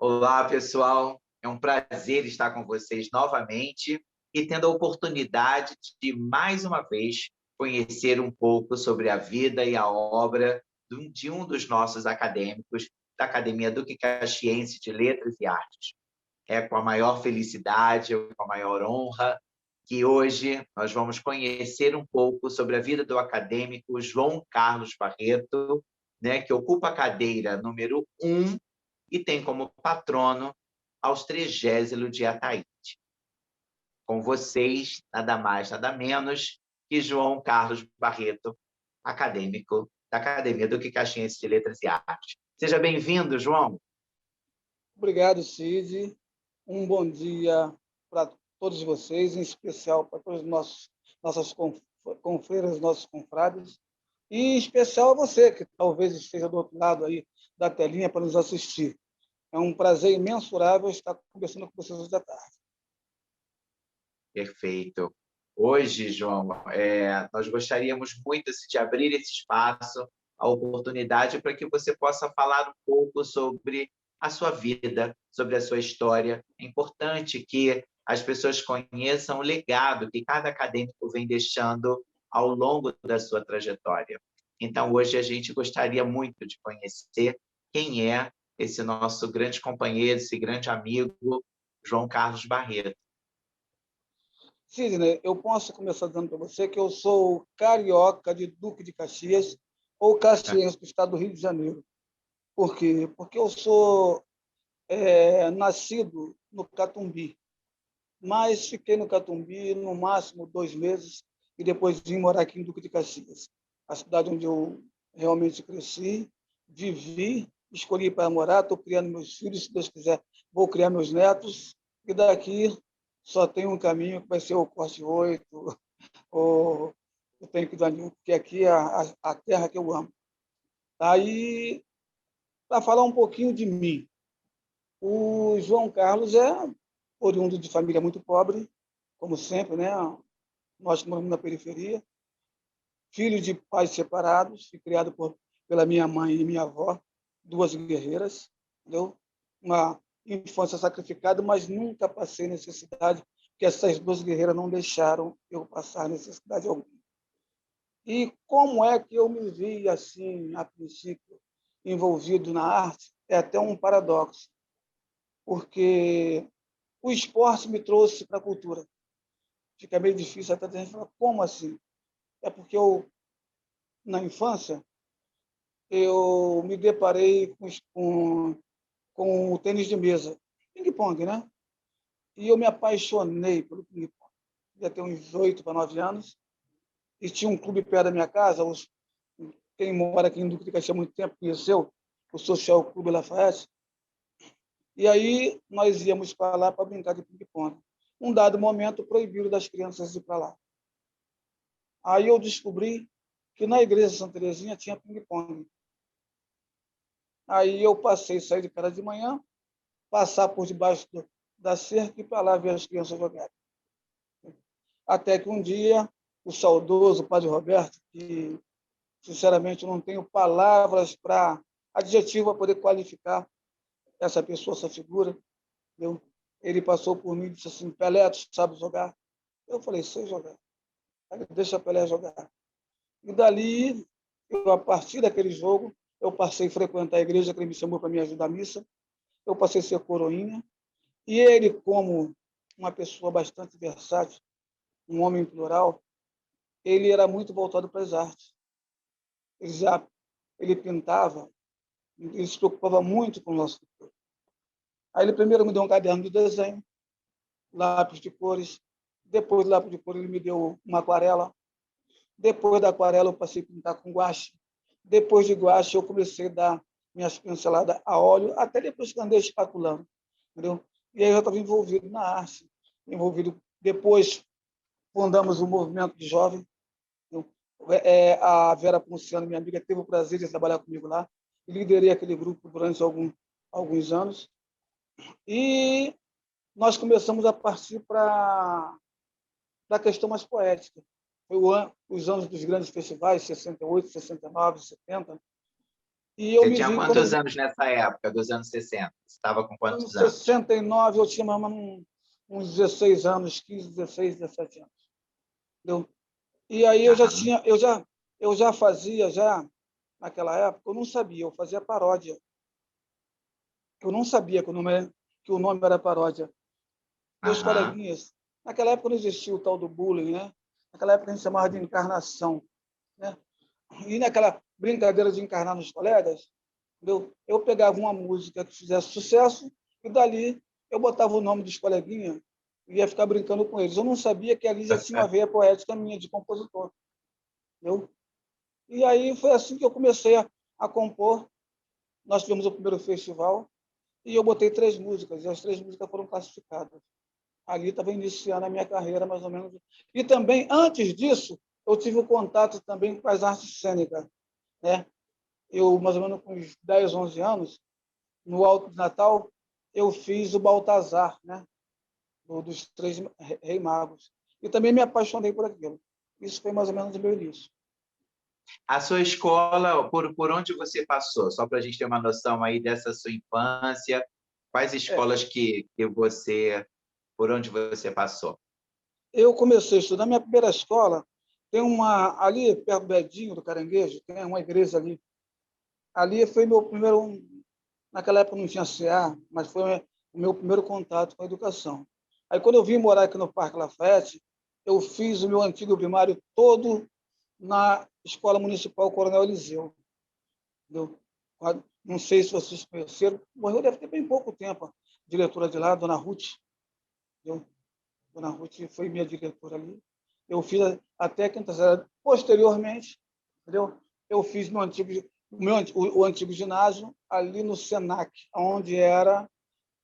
Olá, pessoal. É um prazer estar com vocês novamente e tendo a oportunidade de, mais uma vez, conhecer um pouco sobre a vida e a obra de um dos nossos acadêmicos da Academia Duque Caxiense de Letras e Artes. É com a maior felicidade, com a maior honra, que hoje nós vamos conhecer um pouco sobre a vida do acadêmico João Carlos Barreto, né, que ocupa a cadeira número 1 e tem como patrono Austrégésilo de Ataíde. Com vocês, nada mais, nada menos que João Carlos Barreto, acadêmico da Academia Duque Caxiense de Letras e Artes. Seja bem-vindo, João. Obrigado, Cid. Um bom dia para todos vocês, em especial para todos os nossas confreiras, nossos confrades, e em especial a você, que talvez esteja do outro lado aí da telinha para nos assistir. É um prazer imensurável estar conversando com vocês hoje à tarde. Perfeito. Hoje, João, nós gostaríamos muito de abrir esse espaço, a oportunidade para que você possa falar um pouco sobre a sua vida, sobre a sua história. É importante que as pessoas conheçam o legado que cada acadêmico vem deixando ao longo da sua trajetória. Então, hoje a gente gostaria muito de conhecer quem é esse nosso grande companheiro, esse grande amigo, João Carlos Barreto. Sidney, eu posso começar dizendo para você que eu sou carioca de Duque de Caxias ou caxiense do estado do Rio de Janeiro. Por quê? Porque eu sou nascido no Catumbi, mas fiquei no Catumbi no máximo 2 meses e depois vim morar aqui em Duque de Caxias, a cidade onde eu realmente cresci, vivi, escolhi para morar, estou criando meus filhos, se Deus quiser, vou criar meus netos, e daqui só tem um caminho que vai ser o Corte 8, ou eu tenho que dar porque aqui é a terra que eu amo. Aí, para falar um pouquinho de mim, o João Carlos é oriundo de família muito pobre, como sempre, né? Nós moramos na periferia, filho de pais separados, fui criado pela minha mãe e minha avó, duas guerreiras, entendeu? Uma infância sacrificada, mas nunca passei necessidade, porque essas duas guerreiras não deixaram eu passar necessidade alguma. E como é que eu me vi assim, a princípio, envolvido na arte? É até um paradoxo, porque o esporte me trouxe para a cultura. Fica meio difícil até a gente falar, como assim? É porque na infância, eu me deparei com o tênis de mesa, ping-pong, né? E eu me apaixonei pelo ping-pong. Já tenho uns 8 para 9 anos, e tinha um clube perto da minha casa, quem mora aqui em Duque de Caxias há muito tempo conheceu, o Social Clube Lafayette, e aí nós íamos para lá para brincar de ping-pong. Um dado momento, proibiram das crianças ir para lá. Aí eu descobri que na igreja de Santa Terezinha tinha ping-pong. Aí eu saí de casa de manhã, passar por debaixo da cerca e para lá ver as crianças jogarem. Até que um dia, o saudoso Padre Roberto, que sinceramente eu não tenho palavras para adjetivo para poder qualificar essa pessoa, essa figura, entendeu? Ele passou por mim e disse assim: Pelé, tu sabe jogar? Eu falei: sei jogar. Aí, deixa a Pelé jogar. E dali, a partir daquele jogo, eu passei a frequentar a igreja, que ele me chamou para me ajudar à missa. Eu passei a ser coroinha. E ele, como uma pessoa bastante versátil, um homem plural, ele era muito voltado para as artes. Ele pintava, ele se preocupava muito com o nosso futuro. Aí ele primeiro me deu um caderno de desenho, lápis de cores. Depois do lápis de cores, ele me deu uma aquarela. Depois da aquarela, eu passei a pintar com guache. Depois de guache, eu comecei a dar minhas pinceladas a óleo, até depois que andei especulando. Entendeu? E aí eu estava envolvido na arte. Depois, fundamos o movimento de jovem. A Vera Ponciano, minha amiga, teve o prazer de trabalhar comigo lá. Liderei aquele grupo durante alguns anos. E nós começamos a partir para a questão mais poética. Foi os anos dos grandes festivais, 68, 69, 70. E eu Você me tinha vi, quantos anos nessa época, dos anos 60? Você estava com em quantos anos? 69, eu tinha uns 16 anos, 15, 16, 17 anos. Entendeu? E aí Aham. eu já fazia, já naquela época, eu não sabia, eu fazia paródia. Eu não sabia que o nome era paródia. Meus Aham. coleguinhas, naquela época não existia o tal do bullying, né? Naquela época a gente chamava de encarnação, né? E naquela brincadeira de encarnar nos colegas, entendeu? Eu pegava uma música que fizesse sucesso e dali eu botava o nome dos coleguinhas e ia ficar brincando com eles. Eu não sabia que ali já tinha uma veia poética minha de compositor, entendeu? E aí foi assim que eu comecei a compor. Nós tivemos o primeiro festival e eu botei 3 músicas, e as 3 músicas foram classificadas. Ali estava iniciando a minha carreira, mais ou menos. E também, antes disso, eu tive o contato também com as artes cênicas, né? Eu, mais ou menos com uns 10, 11 anos, no Alto de Natal, eu fiz o Baltazar, né? Dos Três Reis Magos. E também me apaixonei por aquilo. Isso foi mais ou menos o meu início. A sua escola, por onde você passou? Só para a gente ter uma noção aí dessa sua infância. Quais É, escolas que você, por onde você passou? eu comecei a estudar. Minha primeira escola tem uma, ali perto do Bedinho, do Caranguejo, tem uma igreja ali. Ali foi meu primeiro. Naquela época não tinha CA, mas foi o meu primeiro contato com a educação. Aí, quando eu vim morar aqui no Parque Lafayette, eu fiz o meu antigo primário todo na Escola Municipal Coronel Eliseu. Entendeu? Não sei se vocês conheceram, morreu deve ter bem pouco tempo. A diretora de lá, Dona Ruth. Entendeu? Dona Ruth foi minha diretora ali. Eu fiz até quinta série. Posteriormente, entendeu? Eu fiz o antigo ginásio ali no Senac, onde era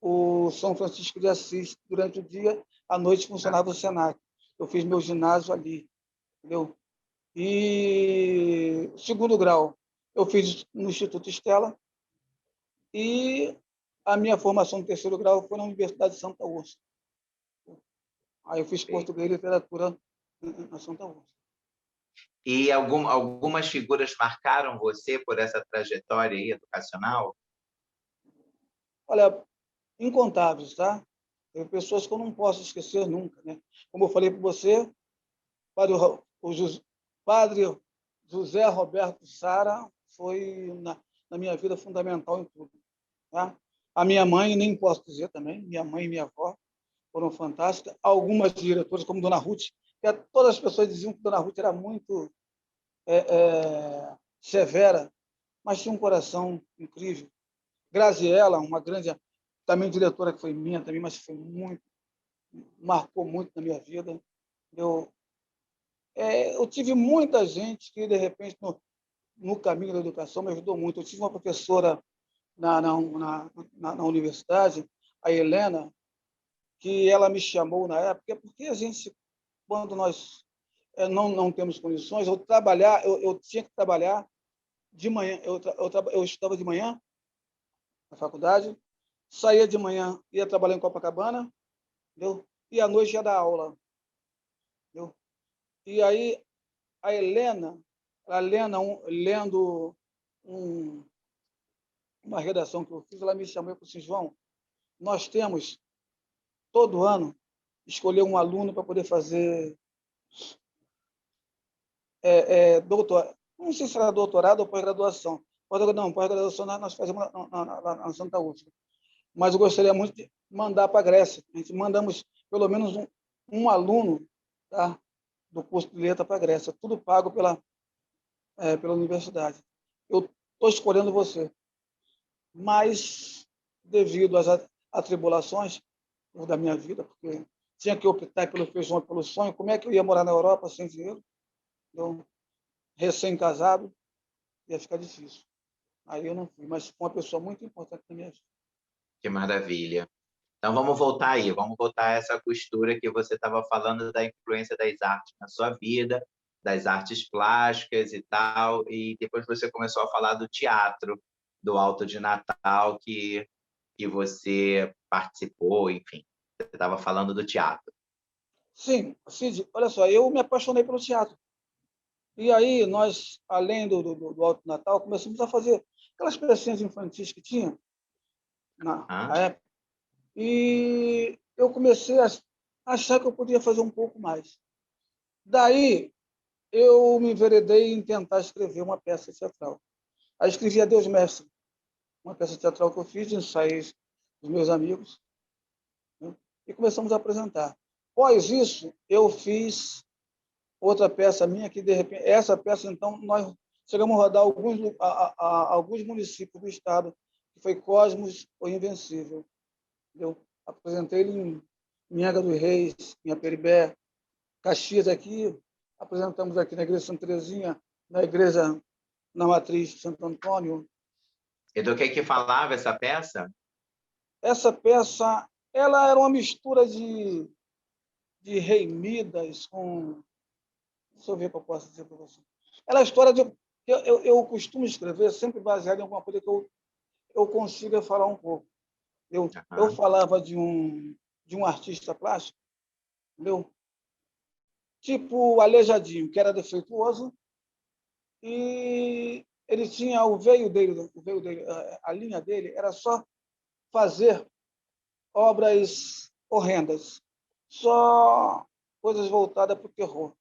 o São Francisco de Assis. Durante o dia, à noite funcionava o Senac. Eu fiz meu ginásio ali, entendeu? E segundo grau, eu fiz no Instituto Estela e a minha formação no terceiro grau foi na Universidade de Santa Úrsula. Aí eu fiz português e literatura na Santa Úrsula. E algumas figuras marcaram você por essa trajetória aí educacional? Olha, incontáveis, tá? Tem pessoas que eu não posso esquecer nunca, né? Como eu falei para você, padre, padre José Roberto Sara foi na minha vida fundamental em tudo, tá? A minha mãe, nem posso dizer também, minha mãe e minha avó foram fantásticas. Algumas diretoras, como Dona Ruth, que todas as pessoas diziam que Dona Ruth era muito severa, mas tinha um coração incrível. Graziella, uma grande, também diretora que foi minha também, mas foi muito, marcou muito na minha vida. Eu, eu tive muita gente que, de repente, no caminho da educação, me ajudou muito. Eu tive uma professora na universidade, a Helena, que ela me chamou na época, porque a gente, quando nós não temos condições, eu tinha que trabalhar de manhã, eu estudava de manhã na faculdade, saía de manhã, ia trabalhar em Copacabana, entendeu? E à noite ia dar aula, entendeu? E aí a Helena, lendo um, uma redação que eu fiz, ela me chamou e falou assim: João, nós temos todo ano escolher um aluno para poder fazer doutorado. Não sei se era doutorado ou pós-graduação. Não, pós-graduação nós fazemos na Santa Úrsula. Mas eu gostaria muito de mandar para a Grécia. A gente mandamos pelo menos um aluno, tá, do curso de letra para a Grécia, tudo pago pela universidade. Eu estou escolhendo você, mas devido às atribulações da minha vida, porque tinha que optar pelo feijão e pelo sonho, como é que eu ia morar na Europa sem dinheiro? Eu, recém-casado, ia ficar difícil. Aí eu não fui, mas foi uma pessoa muito importante na minha vida. Que maravilha. Então vamos voltar aí, vamos voltar a essa costura que você estava falando da influência das artes na sua vida, das artes plásticas e tal, e depois você começou a falar do teatro, do Alto de Natal que você participou, enfim, você estava falando do teatro. Sim, Cid, olha só, eu me apaixonei pelo teatro. E aí nós, além do Alto Natal, começamos a fazer aquelas pecinhas infantis que tinha na época. E eu comecei a achar que eu podia fazer um pouco mais. Daí, eu me enveredei em tentar escrever uma peça teatral. Aí escrevi Adeus Mestre, uma peça teatral que eu fiz de ensaios dos meus amigos, né? E começamos a apresentar. Após isso, eu fiz outra peça minha que, de repente, essa peça, então, nós chegamos a rodar alguns municípios do estado, que foi Cosmos, o Invencível. Eu apresentei ele em Minhaga dos Reis, em Aperibé, Caxias aqui, apresentamos aqui na Igreja Santa Terezinha, na Igreja na Matriz Santo Antônio. E do que falava essa peça? Essa peça, ela era uma mistura de Rei Midas com... Deixa eu ver o que eu posso dizer para você. Ela é a história de... Eu costumo escrever sempre baseado em alguma coisa que eu consiga falar um pouco. Eu falava de um artista plástico, entendeu? Tipo Aleijadinho, que era defeituoso, e ele tinha o veio dele, a linha dele era só fazer obras horrendas, só coisas voltadas para o terror.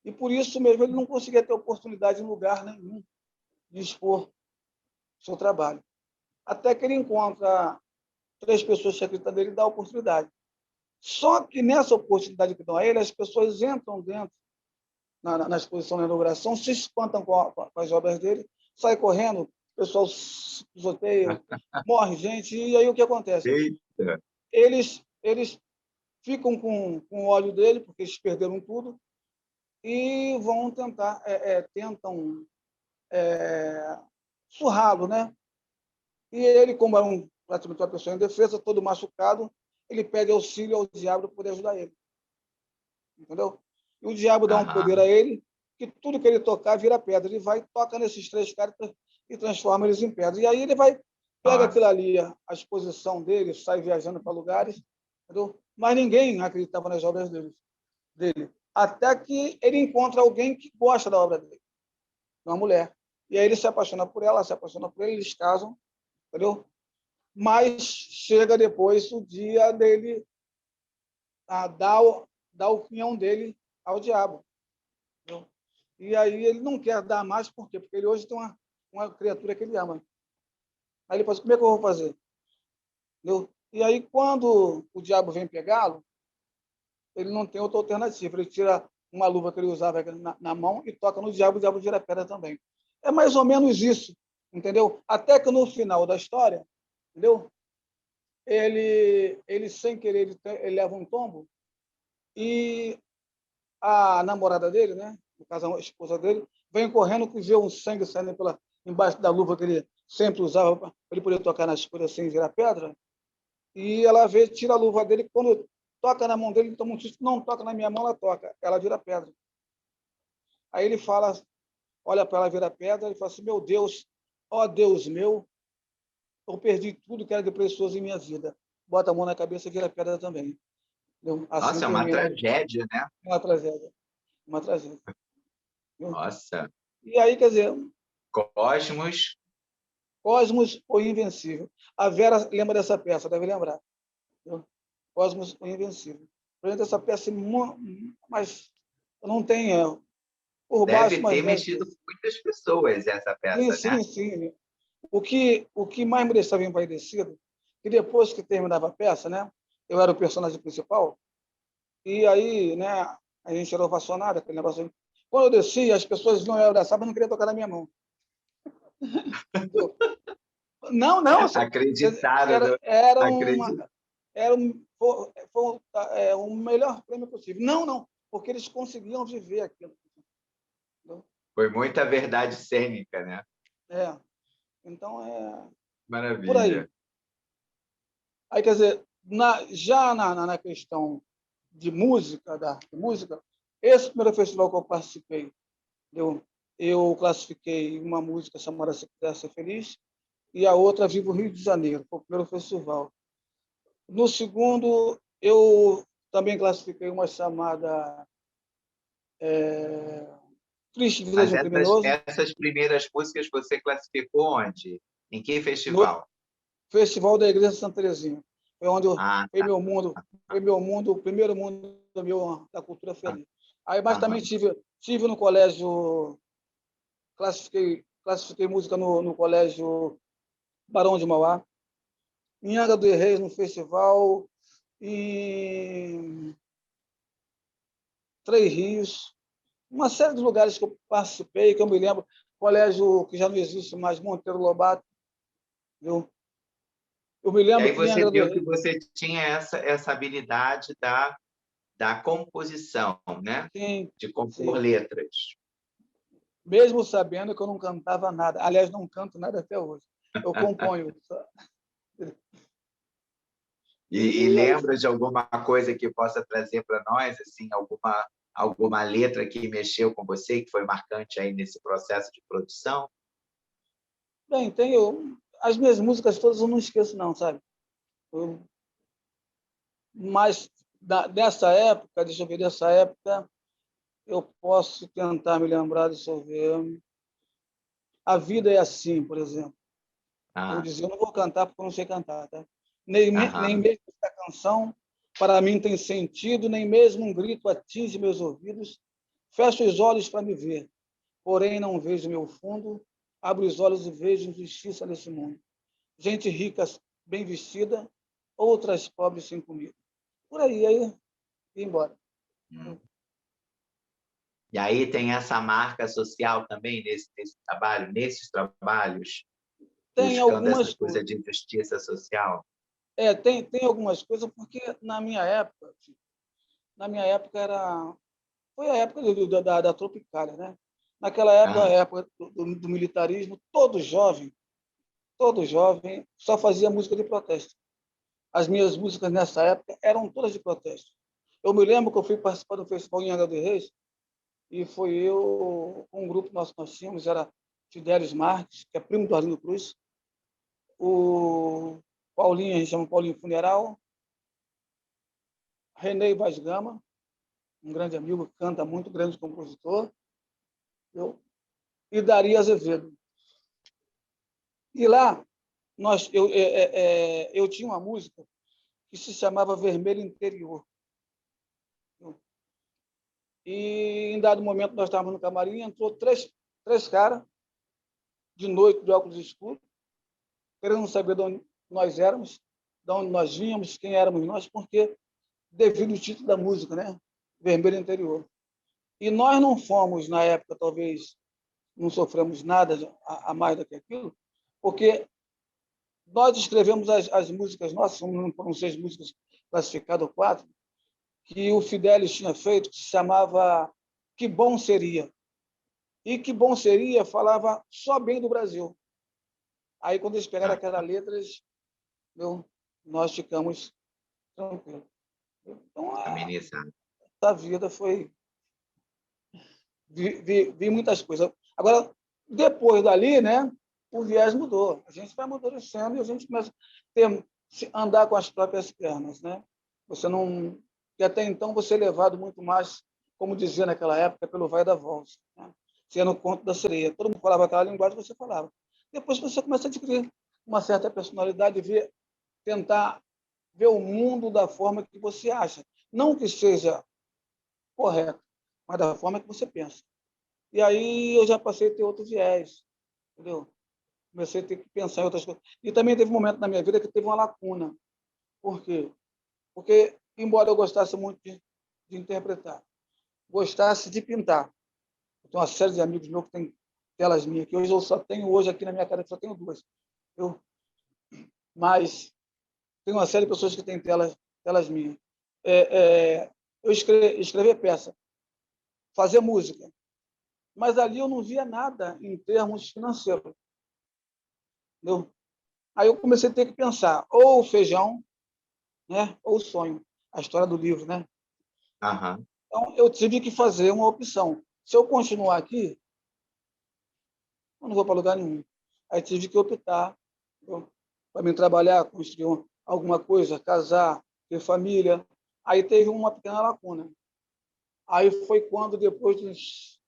E por isso mesmo ele não conseguia ter oportunidade em lugar nenhum de expor o seu trabalho. Até que ele encontra 3 pessoas que acreditam nele e dá a oportunidade. Só que nessa oportunidade que dão a ele, as pessoas entram dentro, na exposição, na inauguração, se espantam com as obras dele, saem correndo, o pessoal se pisoteia, morre gente, e aí o que acontece? Eita. Eles ficam com o ódio dele, porque eles perderam tudo, e vão tentam surrá-lo, né? E ele, como é praticamente uma pessoa indefesa, todo machucado, ele pede auxílio ao diabo para poder ajudar ele. Entendeu? E o diabo dá um poder a ele, que tudo que ele tocar vira pedra. Ele vai, toca nesses 3 caras e transforma eles em pedra. E aí ele vai, pega aquilo ali, a exposição dele, sai viajando para lugares, entendeu? Mas ninguém acreditava nas obras dele. Até que ele encontra alguém que gosta da obra dele, uma mulher. E aí ele se apaixona por ela, se apaixona por ele, eles casam, entendeu? Mas chega depois o dia dele dar o quinhão dele ao diabo. Entendeu? E aí ele não quer dar mais, por quê? Porque ele hoje tem uma criatura que ele ama. Aí ele fala assim, como é que eu vou fazer? Entendeu? E aí, quando o diabo vem pegá-lo, ele não tem outra alternativa. Ele tira uma luva que ele usava na mão e toca no diabo, o diabo vira pedra também. É mais ou menos isso, entendeu? Até que no final da história, entendeu? Ele sem querer, ele leva um tombo e a namorada dele, né? No caso, a esposa dele, vem correndo que vê um sangue saindo embaixo da luva que ele sempre usava para ele poder tocar nas coisas sem virar pedra. E ela vê, tira a luva dele, quando toca na mão dele, ele toma um susto, não toca na minha mão, ela toca, ela vira pedra. Aí ele fala, olha para ela virar pedra, ele fala assim, meu Deus, ó Deus meu, eu perdi tudo que era de precioso em minha vida. Bota a mão na cabeça e vira pedra também. Assim Nossa, é uma tragédia, né? Uma tragédia. Uma tragédia. Nossa. E aí, quer dizer... Cosmos. Cosmos, o Invencível. A Vera lembra dessa peça, deve lembrar. Cosmos, o Invencível. Por exemplo, essa peça, mas não tem erro. Por baixo, Deve mas ter mexido com muitas pessoas essa sim, peça, né? sim, sim. O que mais me deixava empaidecido, que depois que terminava a peça, né, eu era o personagem principal, e aí, né, a gente era ovacionado, aquele negócio. Quando eu descia, as pessoas não me abraçavam, mas não queriam tocar na minha mão. Não, não. Acreditaram. Era um melhor prêmio possível. Não, não, porque eles conseguiam viver aquilo. Entendeu? Foi muita verdade cênica, né? Então, por aí. Maravilha. Aí, quer dizer, já na questão de música, esse primeiro festival que eu participei, eu classifiquei uma música chamada Se Quiser Ser Feliz, e a outra Viva o Rio de Janeiro, foi o primeiro festival. No segundo, eu também classifiquei uma chamada Triste Vida Mas de um Criminoso, essas primeiras músicas você classificou onde? Em que no festival? Festival da Igreja Santa Teresinha. Foi onde Ah, foi meu mundo, o primeiro mundo da cultura ah, feliz. Aí, mas também aham. tive no colégio, classifiquei música no colégio Barão de Mauá, em Angra dos Reis, no festival, em Três Rios, uma série de lugares que eu participei, que eu me lembro, colégio que já não existe mais, Monteiro Lobato, viu? Eu me E lembro aí que em você Angra dos viu que Reis, você tinha essa habilidade da composição, né? sim, De compor sim, letras. mesmo sabendo que eu não cantava nada. Aliás, não canto nada até hoje. Eu componho. E E aí, lembra de alguma coisa que possa trazer para nós, assim, alguma letra que mexeu com você, que foi marcante aí nesse processo de produção? bem, as minhas músicas todas eu não esqueço, não, sabe? Eu, mas dessa época, deixa eu ver, dessa época, eu posso tentar me lembrar, deixa eu ver. A Vida é Assim, por exemplo. Eu Ah, dizia, eu não vou cantar porque eu não sei cantar, tá? Nem aham. mesmo essa canção para mim tem sentido, nem mesmo um grito atinge meus ouvidos. Fecho os olhos para me ver, porém não vejo meu fundo. Abro os olhos e vejo injustiça nesse mundo. Gente rica, bem vestida, outras pobres sem comida. Por aí ia embora. Hum. E aí tem essa marca social também nesse trabalho, nesses trabalhos, Tem buscando essa algumas coisa coisas. de justiça social. Tem algumas coisas, porque na minha época foi a época da Tropicália, né? Naquela época, a Ah, época do militarismo, todo jovem só fazia música de protesto. As minhas músicas nessa época eram todas de protesto. Eu me lembro que eu fui participar do festival em Angra dos Reis e foi eu, um grupo nós tínhamos, era Fidelis Marques, que é primo do Arlindo Cruz, o Paulinho, a gente chama Paulinho Funeral, René Vaz Gama, um grande amigo, que canta muito, grande compositor, eu, e Daria Azevedo. E lá eu tinha uma música que se chamava Vermelho Interior. E em dado momento nós estávamos no camarim, entrou três caras de noite, de óculos escuros, querendo saber de onde nós éramos, de onde nós vínhamos, quem éramos nós, porque devido ao título da música, né? Vermelho Interior. E nós não fomos, na época, talvez não sofremos nada a mais do que aquilo, porque nós escrevemos as músicas nossas, foram 6 músicas classificadas, 4, que o Fidelis tinha feito, que se chamava Que Bom Seria. E Que Bom Seria falava só bem do Brasil. Aí, quando eles pegaram ah, aquelas letras, nós ficamos tranquilos. Então, amenizado. a vida foi... Vi muitas coisas. Agora, depois dali, né, o viés mudou. A gente vai amadurecendo e a gente começa andar com as próprias pernas, né? Você não... E até então você é levado muito mais, como dizia naquela época, pelo vai da volta, né? Sendo o conto da sereia. Todo mundo falava aquela linguagem, você falava. Depois você começa a adquirir uma certa personalidade, tentar ver o mundo da forma que você acha. Não que seja correto, mas da forma que você pensa. E aí eu já passei a ter outro viés, entendeu? Comecei a ter que pensar em outras coisas. E também teve um momento na minha vida que teve uma lacuna. Por quê? Porque, embora eu gostasse muito de interpretar, gostasse de pintar, eu tenho uma série de amigos meus que têm telas minhas, que hoje eu só tenho, hoje aqui na minha casa, só tenho 2. Eu, mas tem uma série de pessoas que têm telas minhas. Eu escrever peça, fazer música, mas ali eu não via nada em termos financeiros. Entendeu? Aí eu comecei a ter que pensar, ou o feijão, né, ou o sonho, a história do livro, né? Aham. Então eu tive que fazer uma opção. Se eu continuar aqui, eu não vou para lugar nenhum. Aí tive que optar para mim trabalhar, construir alguma coisa, casar, ter família. Aí teve uma pequena lacuna. Aí foi quando, depois de uns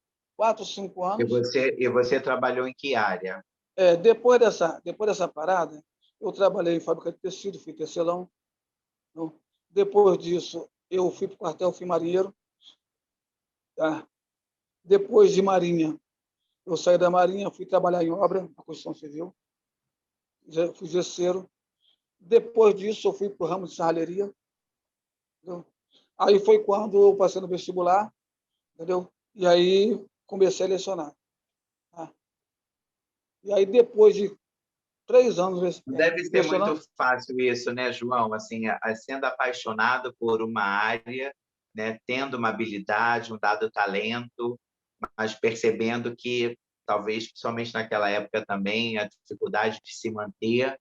4, 5 E anos. você trabalhou em que área? Depois dessa parada, eu trabalhei em fábrica de tecido, fui tecelão. Não? Depois disso, eu fui para o quartel, fui marinheiro. Tá? Depois de marinha, eu saí da marinha, fui trabalhar em obra, na construção civil, fui gesseiro. Depois disso, eu fui para o ramo de serralheria. Entendeu? Aí foi quando eu passei no vestibular, entendeu? E aí comecei a lecionar. Tá? E aí, depois de 3 anos Não deve ser muito lecionando, fácil isso, né, João? Assim, sendo apaixonado por uma área, né, tendo uma habilidade, um dado talento, mas percebendo que talvez, principalmente naquela época também, a dificuldade de se manter,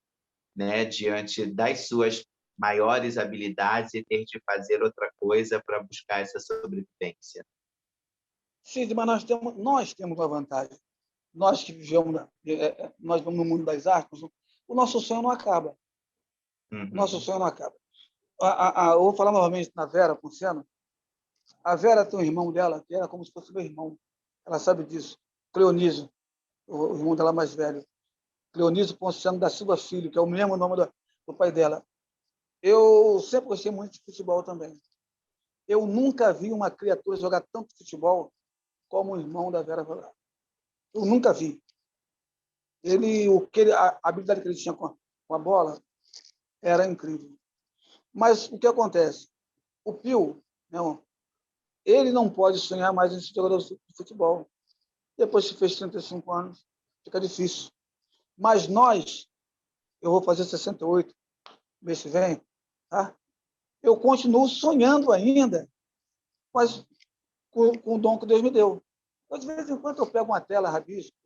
né, diante das suas maiores habilidades e ter de fazer outra coisa para buscar essa sobrevivência. Cid, mas nós temos uma vantagem. Nós que nós vivemos no mundo das artes, o nosso sonho não acaba. O nosso Uhum. sonho não acaba. Eu vou falar novamente na Vera Ponciano. A Vera tem um irmão dela, que era como se fosse meu irmão. Ela sabe disso. Cleonísio, o irmão dela mais velho. Cleonísio Ponciano da Silva Filho, que é o mesmo nome do pai dela. Eu sempre gostei muito de futebol também. Eu nunca vi uma criatura jogar tanto futebol como o irmão da Vera jogar. Eu nunca vi. A habilidade que ele tinha com a bola era incrível. Mas o que acontece? O Pio, não, ele não pode sonhar mais em ser jogador de futebol. Depois que fez 35 anos, fica difícil. Mas eu vou fazer 68 mês que vem, tá? Eu continuo sonhando ainda, mas com o dom que Deus me deu. Então, de vez em quando eu pego uma tela, rabisco,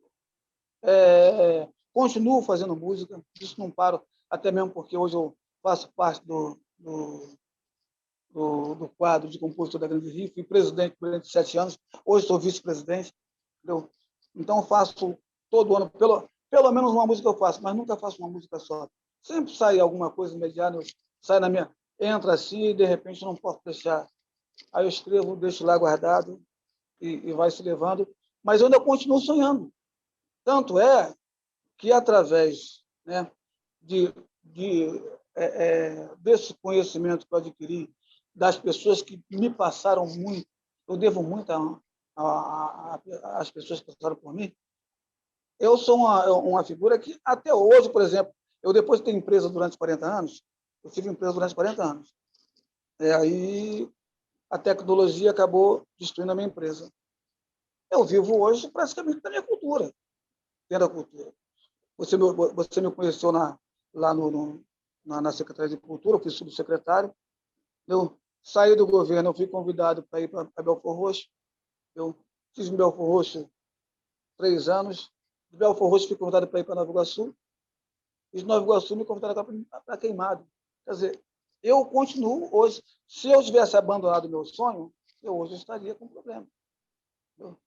continuo fazendo música, isso não paro, até mesmo porque hoje eu faço parte do quadro de compositor da Grande Rio, fui presidente durante 7 anos, hoje sou vice-presidente, entendeu? Então faço todo ano, pelo menos uma música eu faço, mas nunca faço uma música só. Sempre sai alguma coisa imediata, sai na minha, entra assim e de repente não posso deixar. Aí eu escrevo, deixo lá guardado e vai se levando, mas eu ainda continuo sonhando. Tanto é que através, né, de, desse conhecimento que eu adquiri, das pessoas que me passaram muito, eu devo muito às pessoas que passaram por mim, eu sou uma figura que, até hoje, por exemplo, eu depois de ter empresa durante 40 anos, eu tive empresa durante 40 anos, aí a tecnologia acabou destruindo a minha empresa. Eu vivo hoje praticamente da minha cultura, dentro da cultura. Você me conheceu lá na Secretaria de Cultura, eu fui subsecretário. Eu saí do governo, eu fui convidado para ir para Belford Roxo. Eu fiz em Belford Roxo 3 anos. De Belford Roxo fui convidado para ir para Nova Iguaçu. E de Nova Iguaçu me convidaram para Queimado. Quer dizer, eu continuo hoje. Se eu tivesse abandonado o meu sonho, eu hoje estaria com problema. Entendeu?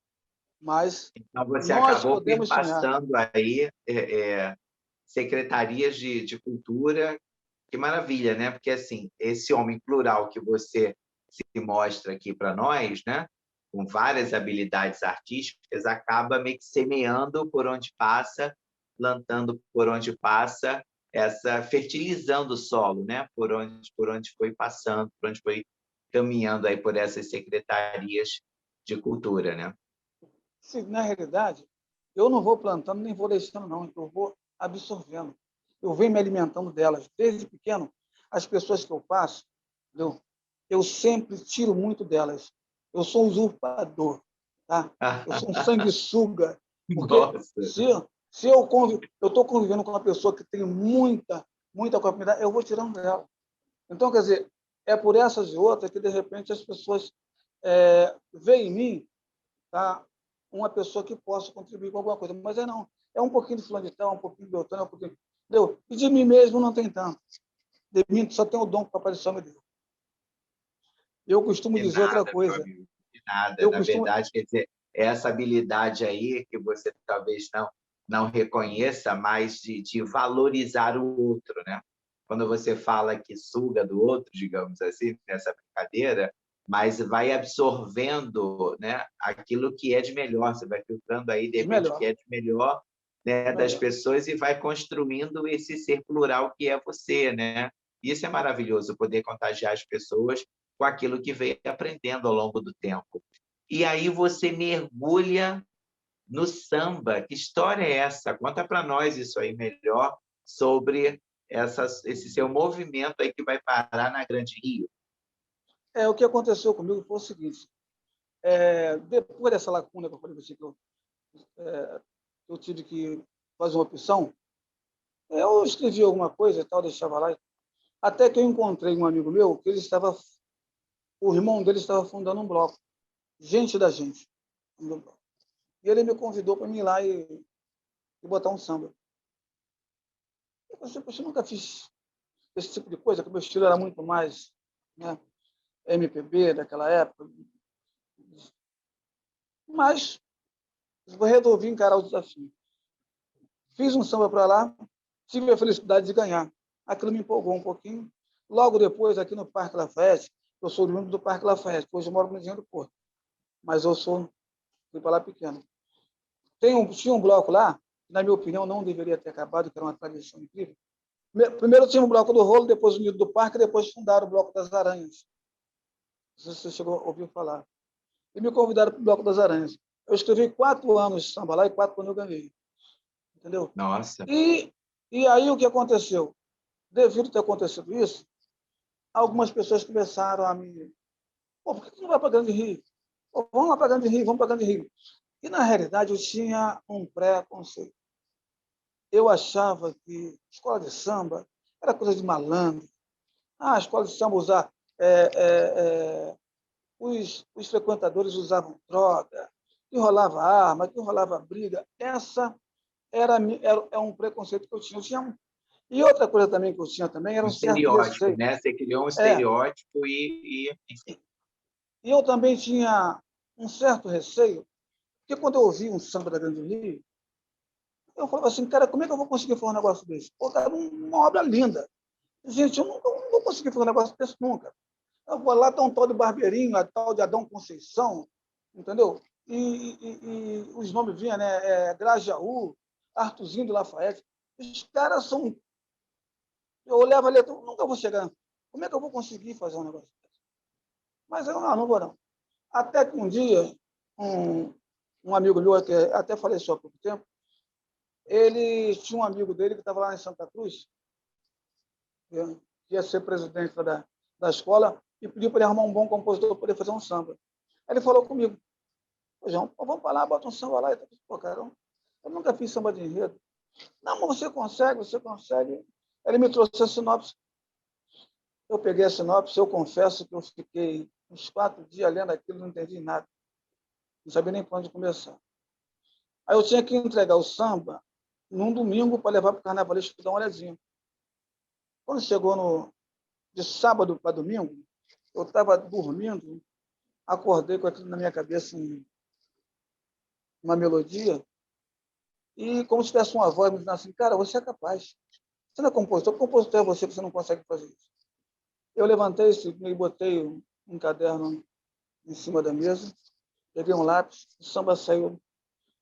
Mas Então, você nós acabou podemos sonhar. perpassando aí secretarias de cultura. Que maravilha, né? Porque, assim, esse homem plural que você se mostra aqui para nós, né? Com várias habilidades artísticas, acaba meio que semeando por onde passa, plantando por onde passa, fertilizando o solo, né? Por onde foi passando, por onde foi caminhando aí por essas secretarias de cultura, né? Se, na realidade, eu não vou plantando nem vou deixando, não. Eu vou absorvendo. Eu venho me alimentando delas. Desde pequeno, as pessoas que eu passo, entendeu? Eu sempre tiro muito delas. Eu sou um usurpador, tá? Eu sou um sanguessuga, porque Nossa! se eu estou convivendo com uma pessoa que tem muita comunidade, eu vou tirando dela. Então, quer dizer, é por essas e outras que, de repente, as pessoas veem em mim, tá, uma pessoa que possa contribuir com alguma coisa. Mas não. É um pouquinho de fulano de tal, um pouquinho de Beltrano, um pouquinho... Entendeu? E de mim mesmo não tem tanto. De mim só tem o dom que a aparição me deu. Eu costumo De dizer outra nada, meu coisa. amigo, de nada. Eu Na costumo... verdade, quer dizer, essa habilidade aí que você talvez não reconheça, mas de valorizar o outro, né? Quando você fala que suga do outro, digamos assim, nessa brincadeira, mas vai absorvendo, né, aquilo que é de melhor, você vai filtrando aí, de De repente, o que melhor, é de melhor, né, das melhor. pessoas e vai construindo esse ser plural que é você, né? Isso é maravilhoso, poder contagiar as pessoas com aquilo que veio aprendendo ao longo do tempo. E aí você mergulha no samba. Que história é essa? Conta para nós isso aí melhor sobre esse seu movimento aí que vai parar na Grande Rio. O que aconteceu comigo foi o seguinte, depois dessa lacuna que eu falei para você, eu tive que fazer uma opção, eu escrevi alguma coisa e tal, deixava lá, até que eu encontrei um amigo meu, que o irmão dele estava fundando um bloco, Gente da Gente. E ele me convidou para mim ir lá e botar um samba. Eu pensei, poxa, eu nunca fiz esse tipo de coisa, que o meu estilo era muito mais, né, MPB daquela época. Mas eu resolvi encarar o desafio. Fiz um samba para lá, tive a felicidade de ganhar. Aquilo me empolgou um pouquinho. Logo depois, aqui no Parque Lafayette, eu sou oriundo do Parque Lafayette, hoje eu moro no Engenho do Porto, mas fui para lá pequeno. Tinha um bloco lá, que, na minha opinião, não deveria ter acabado, que era uma tradição incrível. Primeiro tinha o bloco do Rolo, depois o Nido do Parque, depois fundaram o bloco das Aranhas. Não sei se você chegou a ouvir falar. E me convidaram para o bloco das Aranhas. Eu escrevi 4 anos de samba lá e 4 anos eu ganhei. Entendeu? Nossa, E, e aí o que aconteceu? Devido a ter acontecido isso, algumas pessoas começaram a me... Pô, por que você não vai para Grande Rio? Pô, vamos lá para Grande Rio, vamos para Grande Rio. E, na realidade, eu tinha um pré-conceito. Eu achava que escola de samba era coisa de malandro. A escola de samba usar... os frequentadores usavam droga, que rolava arma, que rolava briga. Essa era um preconceito que eu tinha. E outra coisa também que eu tinha também era um um certo estereótipo, receio. né? Você criou um É, estereótipo enfim. e eu também tinha um certo receio, porque quando eu ouvi um samba da Grande Rio, eu falava assim, cara, como é que eu vou conseguir fazer um negócio desse? Pô, cara, uma obra linda. Gente, eu não vou conseguir fazer um negócio desse nunca. Eu vou lá, tá um tal de Barbeirinho, a tal de Adão Conceição, entendeu? E os nomes vinham, né? Grajaú, Artuzinho de Lafayette. Os caras são... Eu olhava ali, eu nunca vou chegar. Como é que eu vou conseguir fazer um negócio desse? Mas eu não vou não. Até que um dia, um amigo meu, que até faleceu há pouco tempo, ele tinha um amigo dele que estava lá em Santa Cruz, que ia ser presidente da escola, e pediu para ele arrumar um bom compositor para poder fazer um samba. Aí ele falou comigo, João, vamos para lá, bota um samba lá. Pô, cara, eu nunca fiz samba de enredo. Não, mas você consegue, você consegue. Ele me trouxe a sinopse. Eu peguei a sinopse, eu confesso que eu fiquei uns 4 dias lendo aquilo, não entendi nada. Não sabia nem para onde começar. Aí eu tinha que entregar o samba num domingo para levar para o carnavalesco dar uma olhadinha. Quando chegou de sábado para domingo, eu estava dormindo, acordei com aquilo na minha cabeça, uma melodia, e como se tivesse uma voz me dizendo assim, cara, você é capaz. Você não é compositor, compositor é você não consegue fazer isso. Eu levantei e botei um caderno em cima da mesa, peguei um lápis, o samba saiu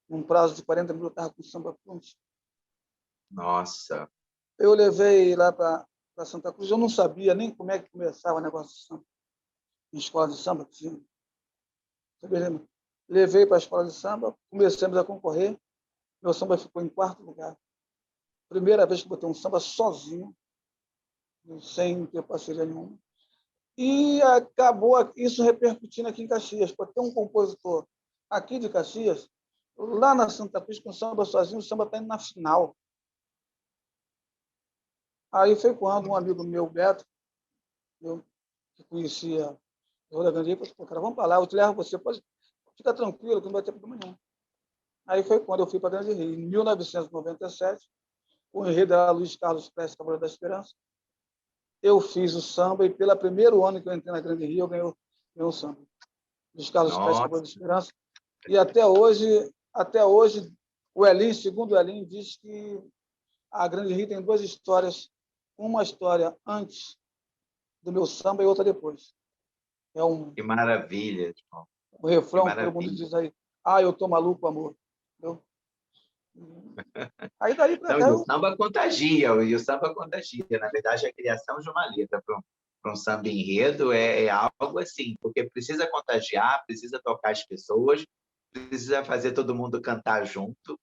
num prazo de 40 minutos, estava com o samba pronto. Nossa, Eu levei lá para Santa Cruz, eu não sabia nem como é que começava o negócio de samba. Em escola de samba, tinha. Levei para a escola de samba, começamos a concorrer, meu samba ficou em 4º lugar. Primeira vez que botei um samba sozinho, sem ter parceria nenhuma. E acabou isso repercutindo aqui em Caxias. Para ter um compositor aqui de Caxias, lá na Santa Cruz, com samba sozinho, o samba está indo na final. Aí foi quando um amigo meu, Beto, que conhecia o da Grande Rio, falou, cara, vamos para lá, eu te levo você, pode ficar tranquilo, que não vai ter problema nenhum. Aí foi quando eu fui para Grande Rio, em 1997, o enredo era Luiz Carlos Prestes, Cavaleiro da Esperança. Eu fiz o samba e pelo primeiro ano que eu entrei na Grande Rio, eu ganhei o samba. Luiz Carlos Prestes, nossa, Cavaleiro da Esperança. E até hoje, o Elim, segundo o Elim, diz que a Grande Rio tem 2 histórias, uma história antes do meu samba e outra depois. É Que maravilha, João. um Que refrão que todo mundo maravilha. diz aí. Ah, eu tô maluco, amor. Entendeu? Aí daí para Não, cá e o eu. samba contagia, e o samba contagia. Na verdade, a criação de uma letra para um samba enredo é algo assim, porque precisa contagiar, precisa tocar as pessoas, precisa fazer todo mundo cantar junto,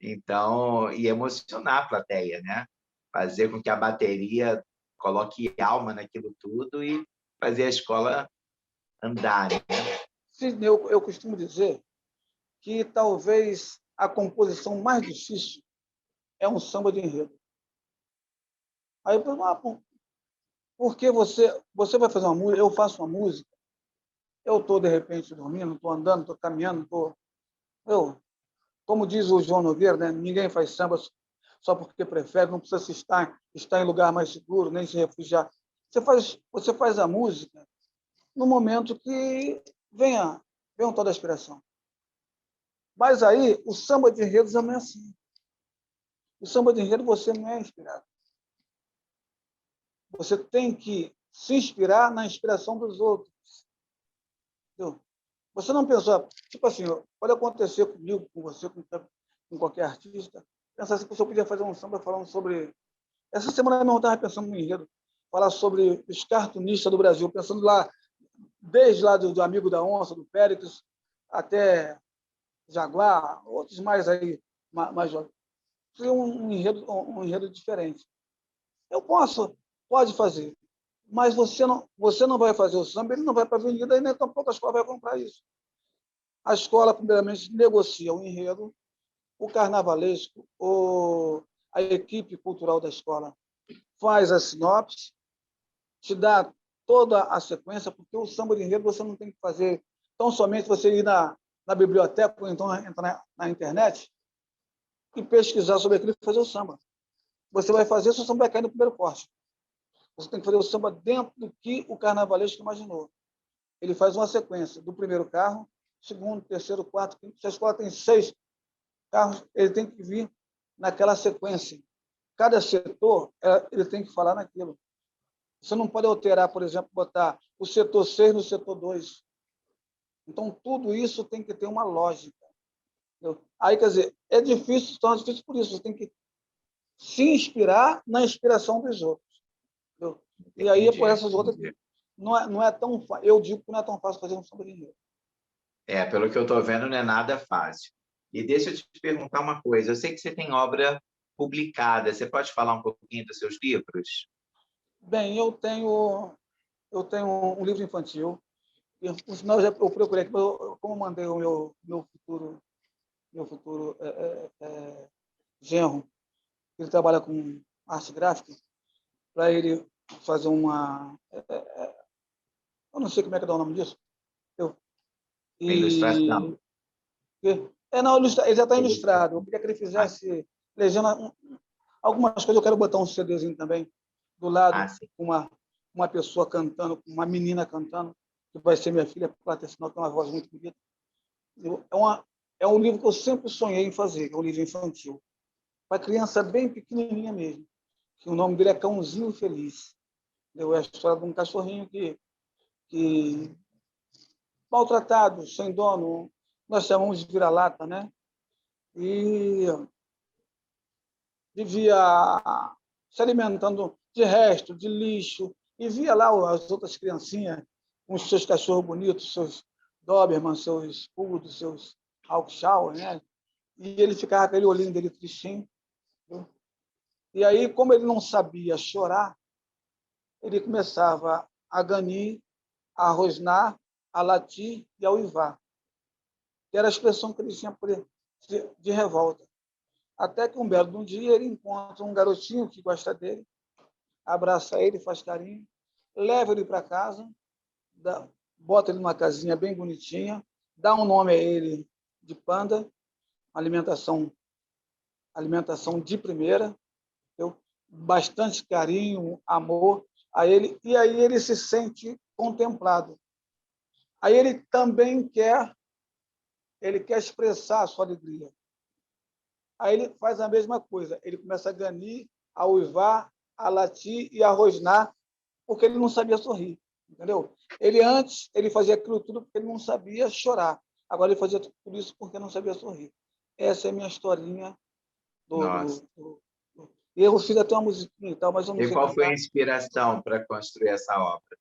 então, e emocionar a plateia, né? Fazer com que a bateria coloque alma naquilo tudo e fazer a escola andar, né? Sidney, eu costumo dizer que talvez a composição mais difícil é um samba de enredo. Aí eu pergunto, por que você vai fazer uma música, eu faço uma música, eu estou, de repente, dormindo, estou andando, estou caminhando, eu, como diz o João Nogueira, né, ninguém faz samba só porque prefere, não precisa se estar em lugar mais seguro, nem se refugiar. Você faz a música no momento que venha toda a inspiração. Mas aí, o samba de enredo já não é assim. O samba de enredo você não é inspirado. Você tem que se inspirar na inspiração dos outros. Entendeu? Você não pensou, tipo assim, pode acontecer comigo, com você, com qualquer artista, pensar se eu podia fazer um samba falando sobre. Essa semana eu não estava pensando no enredo, falar sobre os cartunistas do Brasil, pensando lá, desde lá do Amigo da Onça, do Péricles, até Jaguar, outros mais aí, mais jovens. Seria um enredo diferente. Eu pode fazer, mas você não vai fazer o samba, ele não vai para a avenida e nem tampouco a escola vai comprar isso. A escola, primeiramente, negocia o enredo, o carnavalesco, a equipe cultural da escola faz a sinopse, te dá toda a sequência, porque o samba de enredo você não tem que fazer tão somente você ir na biblioteca ou então entrar na internet e pesquisar sobre aquilo e fazer o samba. Você vai fazer, seu samba vai cair no primeiro corte. Você tem que fazer o samba dentro do que o carnavalesco imaginou. Ele faz uma sequência do primeiro carro, segundo, terceiro, quarto, quinto. Se a escola tem 6 carros, ele tem que vir naquela sequência. Cada setor, ele tem que falar naquilo. Você não pode alterar, por exemplo, botar o setor 6 no setor 2. Então, tudo isso tem que ter uma lógica. Entendeu? Aí, quer dizer, é difícil, se torna difícil por isso. Você tem que se inspirar na inspiração dos outros. Entendeu? E aí, por Entendi, essas outras, entendi. não é tão fácil. Eu digo que não é tão fácil fazer um samba de enredo. Pelo que eu estou vendo, não é nada fácil. E deixa eu te perguntar uma coisa. Eu sei que você tem obra publicada. Você pode falar um pouquinho dos seus livros? Bem, eu tenho um livro infantil. Por sinal, eu procurei aqui, como eu mandei o meu futuro genro, ele trabalha com arte gráfica, para ele fazer eu não sei como é que dá o nome disso. Eu, A ilustração. e não, ele já está A ilustrado. Eu ilustração. queria que ele Ah, fizesse legenda, algumas coisas. Eu quero botar um CDzinho também do lado, sim. uma pessoa cantando, uma menina cantando, que vai ser minha filha, para ter sinal que tem uma voz muito bonita. É um livro que eu sempre sonhei em fazer, é um livro infantil, para criança bem pequenininha mesmo, que o nome dele é Cãozinho Feliz. É a história de um cachorrinho que maltratado, sem dono, nós chamamos de vira-lata, né? E vivia se alimentando de resto, de lixo, e via lá as outras criancinhas com os seus cachorros bonitos, seus Doberman, seus Poodle, seus Alkshauer, né? E ele ficava com aquele olhinho dele tristinho. Viu? E aí, como ele não sabia chorar, ele começava a ganir, a rosnar, a latir e a uivar, que era a expressão que ele tinha de revolta. Até que um belo dia ele encontra um garotinho que gosta dele, abraça ele, faz carinho, leva ele para casa, bota ele numa casinha bem bonitinha, dá um nome a ele de Panda, alimentação de primeira, deu bastante carinho, amor a ele, e aí ele se sente contemplado. Aí ele quer expressar a sua alegria. Aí ele faz a mesma coisa, ele começa a ganir, a uivar, a latir e a rosnar, porque ele não sabia sorrir. entendeu? Ele antes, ele fazia aquilo tudo porque ele não sabia chorar. Agora ele fazia tudo isso porque não sabia sorrir. Essa é a minha historinha Nossa. E eu fiz até uma musiquinha e tal, mas eu não E sei qual foi a cantar. inspiração para construir essa obra?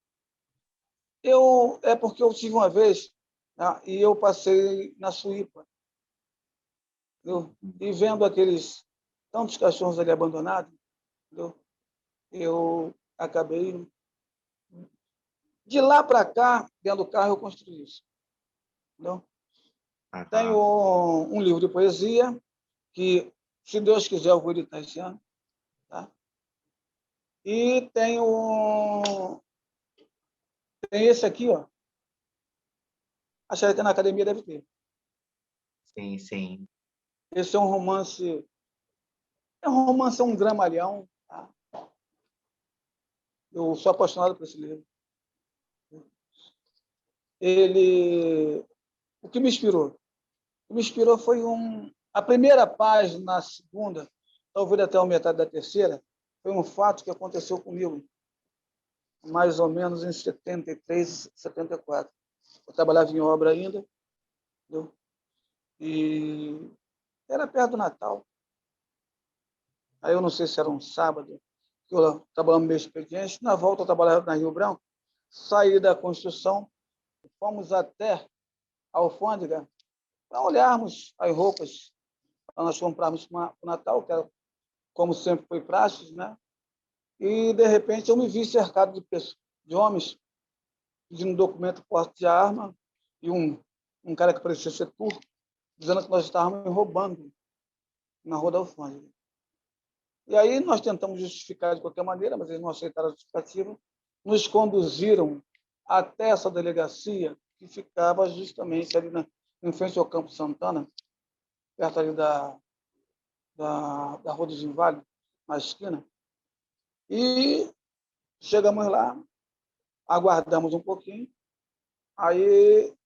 É porque eu tive uma vez, né, e eu passei na Suípa, entendeu? E vendo aqueles tantos cachorros ali abandonados, entendeu? Eu acabei. De lá para cá, dentro do carro, eu construí isso. Entendeu? Tenho Aham. um livro de poesia que, se Deus quiser, eu vou editar esse ano. Tá? E tem esse aqui, ó. Acho que até na academia deve ter. Sim, sim. Esse é um romance. É um dramalhão. Tá? Eu sou apaixonado por esse livro. Ele, o que me inspirou? O que me inspirou foi a primeira página, a segunda, talvez até a metade da terceira, foi um fato que aconteceu comigo, mais ou menos em 73, 74. Eu trabalhava em obra ainda, entendeu? E era perto do Natal. Aí eu não sei se era um sábado, que eu trabalhava no meu expediente. Na volta eu trabalhava na Rio Branco, saí da construção, fomos até a alfândega para olharmos as roupas para nós comprarmos para o Natal, que era, como sempre foi prático, né? E, de repente, eu me vi cercado de pessoas, de homens pedindo documento, porte de arma, e um cara que parecia ser turco, dizendo que nós estávamos roubando na Rua da Alfândega. E aí nós tentamos justificar de qualquer maneira, mas eles não aceitaram a justificativa, nos conduziram até essa delegacia, que ficava justamente ali em frente ao Campo Santana, perto ali da Rua dos Inválidos, na esquina. E chegamos lá, aguardamos um pouquinho, aí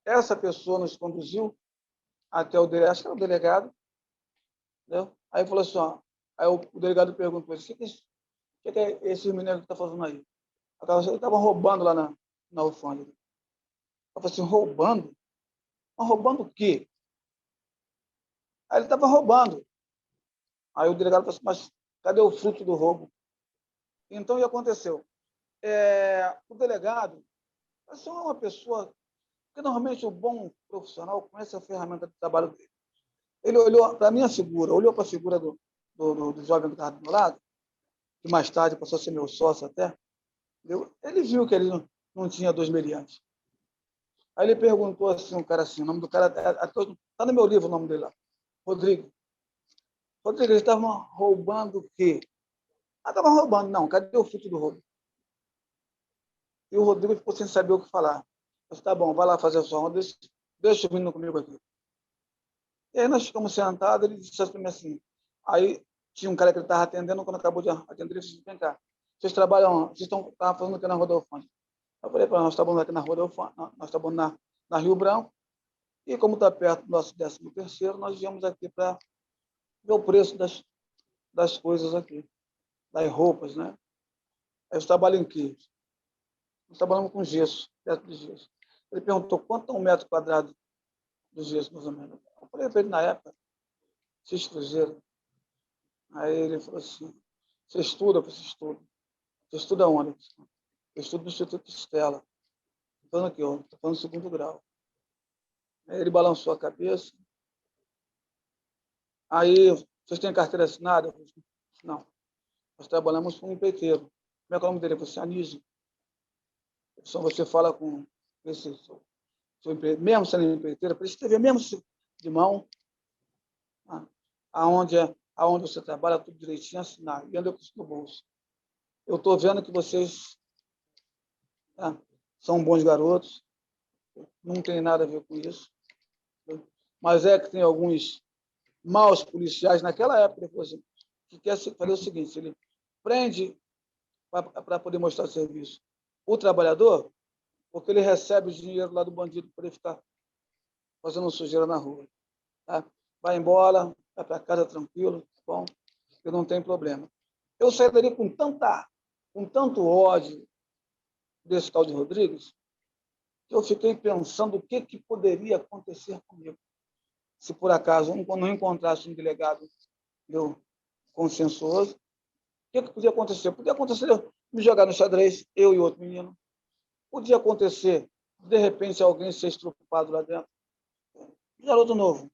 essa pessoa nos conduziu até acho que era o delegado, entendeu? Aí falou assim, ó, aí o delegado perguntou, o que é esse menino que está fazendo aí? Ele estava roubando lá na alfândega. Eu falei assim, roubando? Mas roubando o quê? Aí ele estava roubando. Aí o delegado falou assim, mas cadê o fruto do roubo? Então, o que aconteceu? O delegado é só uma pessoa, porque normalmente o bom profissional conhece a ferramenta de trabalho dele. Ele olhou para a minha figura, olhou para a figura do jovem que estava do meu lado, que mais tarde passou a ser meu sócio até, entendeu? Ele viu que ele não tinha dois meliantes. Aí ele perguntou assim, um cara assim, o nome do cara, está no meu livro o nome dele lá, Rodrigo. Rodrigo, eles estavam roubando o quê? Ah, estavam roubando. Não, cadê o fruto do roubo? E o Rodrigo ficou sem saber o que falar. Eu disse, tá bom, vai lá fazer a sua onda, deixa eu vir comigo aqui. E aí nós ficamos sentados, ele disse assim, aí tinha um cara que ele estava atendendo, quando acabou de atender, ele disse, vem cá, vocês trabalham, vocês estavam fazendo aqui na Rua da Alfândega. Eu falei, nós estamos aqui na Rua da Alfândega, nós estamos na Rio Branco, e como está perto do nosso 13º, nós viemos aqui para ver o preço das coisas aqui, das roupas, né? Aí eu trabalho em quê? Nós trabalhamos com gesso, teto de gesso. Ele perguntou quanto é um metro quadrado de gesso, mais ou menos. Eu falei para ele na época, X Cruzeiro. Aí ele falou assim, você estuda? Eu falei, estudo. Você estuda onde? Eu estudo no Instituto Estela. Estou falando aqui, estou falando no 2º grau. Aí ele balançou a cabeça. Aí, vocês têm carteira assinada? Eu falei, não. Nós trabalhamos com um empreiteiro. Como é que é o nome dele? Eu falei, Anísio. Só você fala com esse seu empreiteiro, mesmo sendo empreiteiro, para ele escrever mesmo de mão, tá? aonde você trabalha, tudo direitinho, assinar. E anda com isso no bolso. Eu estou vendo que vocês, tá, são bons garotos, não tem nada a ver com isso, mas é que tem alguns maus policiais naquela época, que quer fazer o seguinte, ele prende para poder mostrar serviço o trabalhador, porque ele recebe o dinheiro lá do bandido para ele ficar fazendo sujeira na rua. Tá? Vai embora, vai para casa tranquilo, tá bom? Eu não tenho problema. Eu saí dali com tanto ódio, desse tal de Rodrigues, que eu fiquei pensando o que poderia acontecer comigo se, por acaso, eu não encontrasse um delegado meu consciençoso. O que podia acontecer? Podia acontecer me jogar no xadrez, eu e outro menino. Podia acontecer, de repente, alguém ser estrupado lá dentro. Garoto novo.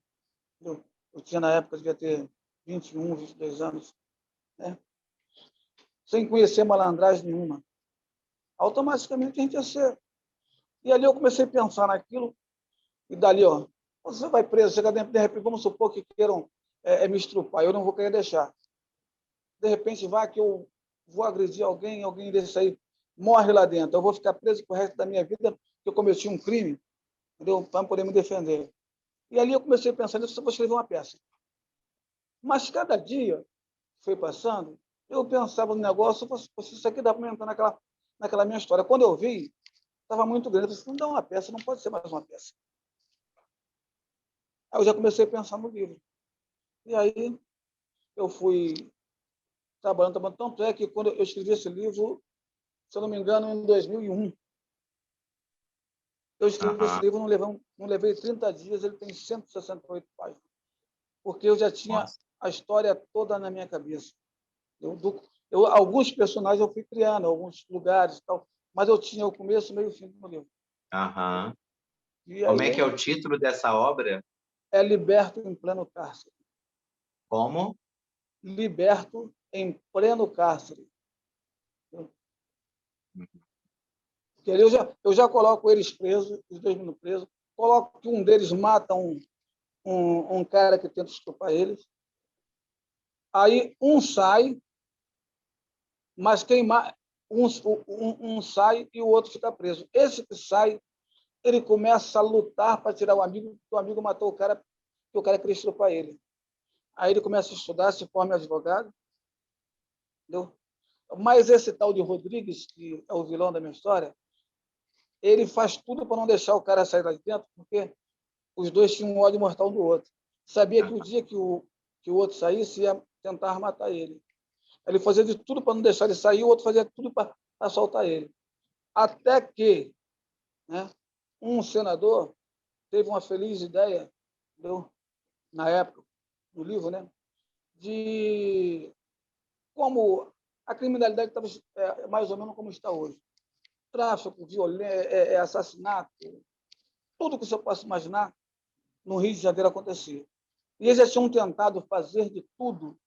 Eu tinha, na época, devia ter 21, 22 anos, né? Sem conhecer malandragem nenhuma. Automaticamente a gente ia ser. E ali eu comecei a pensar naquilo, e dali, ó, você vai preso, chega dentro, de repente, vamos supor que queiram me estrupar, eu não vou querer deixar. De repente, vai que eu vou agredir alguém, alguém desse aí morre lá dentro, eu vou ficar preso pro resto da minha vida porque eu cometi um crime, entendeu? Para poder me defender. E ali eu comecei a pensar nisso, eu vou escrever uma peça. Mas cada dia foi passando, eu pensava no negócio, isso aqui dá para entrar naquela minha história. Quando eu vi, estava muito grande. Eu falei, não dá uma peça, não pode ser mais uma peça. Aí eu já comecei a pensar no livro. E aí eu fui trabalhando. Tanto é que quando eu escrevi esse livro, se eu não me engano, em 2001, eu escrevi esse livro, não levei 30 dias, ele tem 168 páginas. Porque eu já tinha Nossa. a história toda na minha cabeça. Alguns personagens eu fui criando, alguns lugares e tal, mas eu tinha o começo, meio e fim do livro. E Como aí é que é o título dessa obra? é Liberto em Pleno Cárcere. Como? Liberto em Pleno Cárcere. Porque ali eu já coloco eles presos, os dois meninos presos, coloco que um deles mata um cara que tenta estuprar eles. Aí um sai, mas um sai e o outro fica preso. Esse que sai, ele começa a lutar para tirar o amigo, porque o amigo matou o cara, porque o cara queria estuprar ele. Aí ele começa a estudar, se forma advogado, entendeu? Mas esse tal de Rodrigues, que é o vilão da minha história, ele faz tudo para não deixar o cara sair lá de dentro, porque os dois tinham um ódio mortal do outro. Sabia que o dia que o outro saísse, ia tentar matar ele. Ele fazia de tudo para não deixar ele sair, o outro fazia tudo para soltar ele. Até que, né, um senador teve uma feliz ideia, entendeu? Na época, no livro, né, de como a criminalidade estava mais ou menos como está hoje. Tráfico, violência, assassinato, tudo que você possa imaginar, no Rio de Janeiro acontecia. E eles já tinham tentado fazer de tudo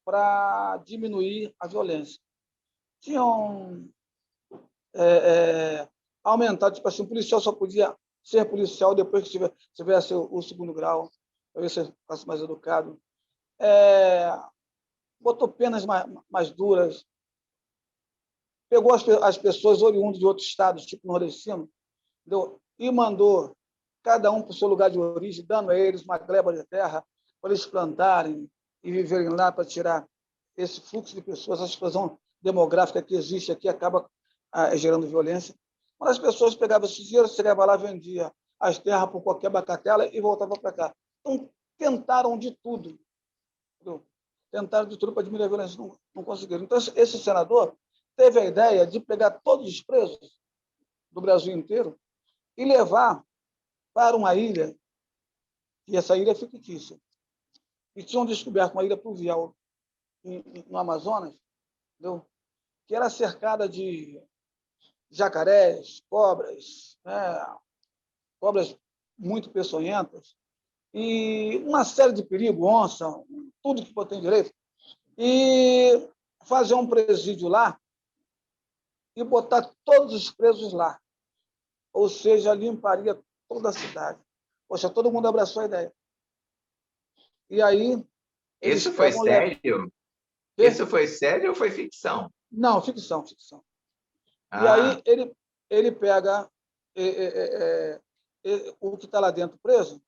para diminuir a violência. Tinham aumentado, tipo assim, o policial só podia ser policial depois que tivesse o segundo grau, para ver se fosse mais educado. Botou penas mais duras, pegou as pessoas oriundas de outros estados, tipo nordestino, entendeu? E mandou cada um para o seu lugar de origem, dando a eles uma gleba de terra para eles plantarem e viverem lá para tirar esse fluxo de pessoas, essa explosão demográfica que existe aqui acaba gerando violência. Mas as pessoas pegavam esse dinheiro, chegavam lá, vendia as terras por qualquer bacatela e voltavam para cá. Então, tentaram de tudo. Entendeu? Tentaram de tudo para diminuir a violência, não conseguiram. Então, esse senador teve a ideia de pegar todos os presos do Brasil inteiro e levar para uma ilha, e essa ilha é fictícia. E tinham descoberto uma ilha pluvial no Amazonas, entendeu? Que era cercada de jacarés, cobras, né? Cobras muito peçonhentas, e uma série de perigos, onça, tudo que tem direito, e fazer um presídio lá e botar todos os presos lá. Ou seja, limparia toda a cidade. Poxa, todo mundo abraçou a ideia. E aí, eles Isso foi pegam... sério? Isso foi sério ou foi ficção? Não, ficção, ficção. E Ah, aí ele pega o que está lá dentro preso,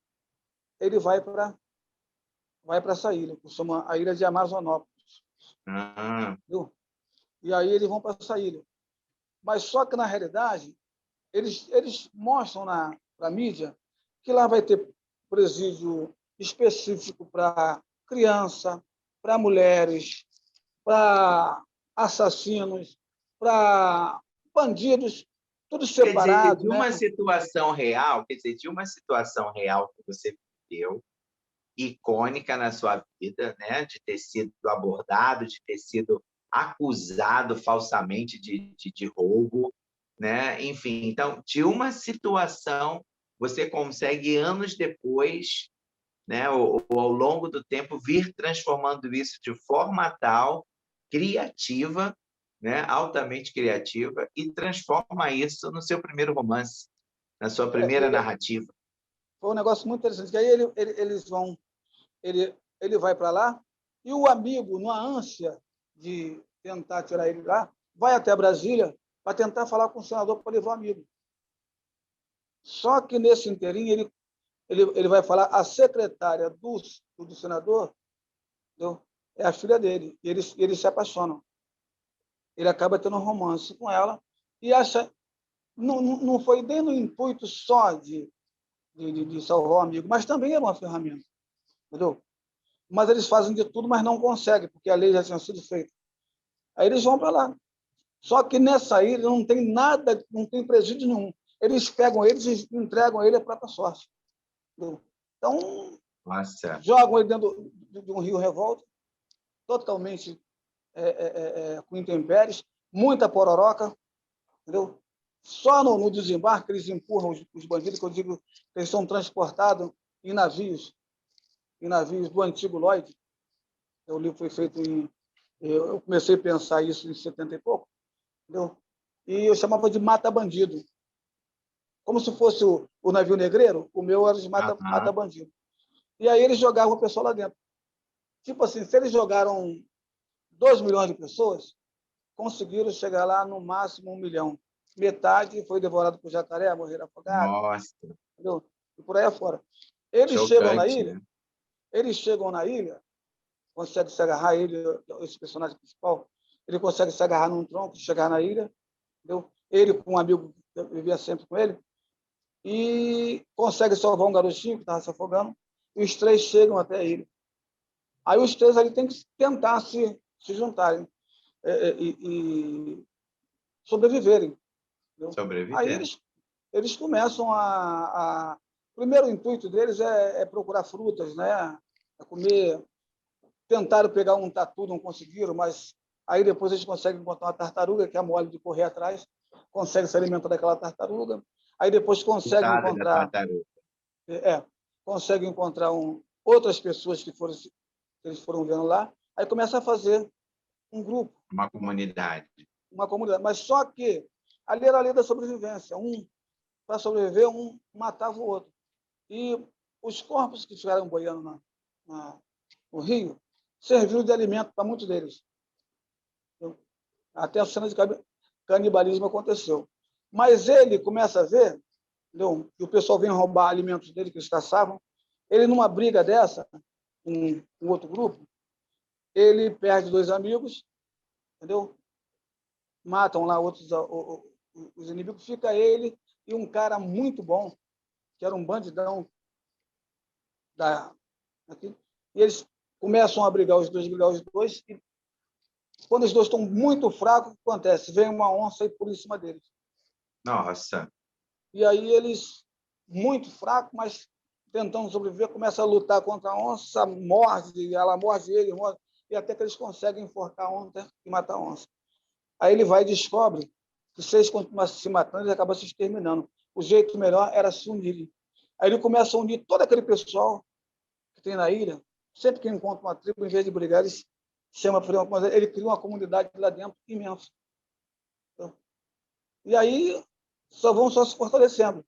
ele vai para essa ilha, que chama a ilha de Amazonópolis. ah. Viu? E aí eles vão para essa ilha. Mas só que, na realidade, eles mostram para a mídia que lá vai ter presídio específico para criança, para mulheres, para assassinos, para bandidos, tudo Quer dizer, separado, de né? uma situação real, quer dizer, de uma situação real que você viveu, icônica na sua vida, né? De ter sido abordado, de ter sido acusado falsamente de roubo, né? Enfim, então, de uma situação, você consegue, anos depois, né? Ou ao longo do tempo, vir transformando isso de forma tal, criativa, né? Altamente criativa, e transforma isso no seu primeiro romance, na sua primeira narrativa. Foi um negócio muito interessante. Que aí eles vão, ele vai para lá e o amigo, numa ânsia de tentar tirar ele lá, vai até Brasília para tentar falar com o senador para levar o amigo. Só que nesse inteirinho ele vai falar a secretária do senador, entendeu? É a filha dele. E eles se apaixonam. Ele acaba tendo um romance com ela e acha não foi nem no intuito só de salvar o amigo, mas também era uma ferramenta, entendeu? Mas eles fazem de tudo, mas não conseguem, porque a lei já tinha sido feita. Aí eles vão para lá. Só que nessa ilha não tem nada, não tem presídio nenhum. Eles pegam eles e entregam ele à própria sorte. Entendeu? Então, Nossa, jogam ele dentro de um rio revolto, totalmente com intempéries, muita pororoca, entendeu? Só no desembarque eles empurram os bandidos, que eu digo que eles são transportados em navios do antigo Lloyd. O livro foi feito em... Eu comecei a pensar isso em 70 e pouco, entendeu? E eu chamava de mata-bandido. Como se fosse o navio negreiro, o meu era de mata-bandido. E aí eles jogavam o pessoal lá dentro. Tipo assim, se eles jogaram 2 milhões de pessoas, conseguiram chegar lá no máximo 1 milhão. Metade foi devorado por jacaré, morreram afogados, nossa, entendeu? E por aí afora. Eles chegam na chocante, ilha, né? eles chegam na ilha, consegue se agarrar ele, esse personagem principal, ele consegue se agarrar num tronco, chegar na ilha, entendeu? Ele com um amigo que vivia sempre com ele, e consegue salvar um garotinho que estava se afogando, e os três chegam até ele. Aí os três ali têm que tentar se juntarem e sobreviverem. Entendeu? Aí Sobreviver. eles começam o primeiro intuito deles é procurar frutas, né? É comer. Tentaram pegar um tatu, não conseguiram, mas aí depois eles conseguem encontrar uma tartaruga, que é mole de correr atrás, conseguem se alimentar daquela tartaruga. Aí depois conseguem Coitada da encontrar, tartaruga. é, conseguem encontrar outras pessoas que eles foram vendo lá. Aí começa a fazer um grupo, Uma comunidade. uma comunidade. Mas só que ali era a lei da sobrevivência. Para sobreviver, um matava o outro. E os corpos que ficaram boiando no rio serviram de alimento para muitos deles. Até a cena de canibalismo aconteceu. Mas ele começa a ver, entendeu? Que o pessoal vem roubar alimentos dele que eles caçavam. Ele, numa briga dessa, com outro grupo, ele perde 2 amigos, entendeu? Matam lá os inimigos, fica ele e um cara muito bom, que era um bandidão aqui, e eles começam a brigar os dois, e quando os dois estão muito fracos, o que acontece? Vem uma onça e pula em cima deles. Nossa, E aí eles, muito fracos, mas tentando sobreviver, começam a lutar contra a onça, ela morde ele, e até que eles conseguem enforcar a onça e matar a onça. Aí ele vai e descobre que se eles continuassem se matando, eles acabam se exterminando. O jeito melhor era se unirem. Aí ele começa a unir todo aquele pessoal que tem na ilha. Sempre que encontra uma tribo, em vez de brigar, eles chama ele cria uma comunidade lá dentro imensa. E aí só se fortalecendo.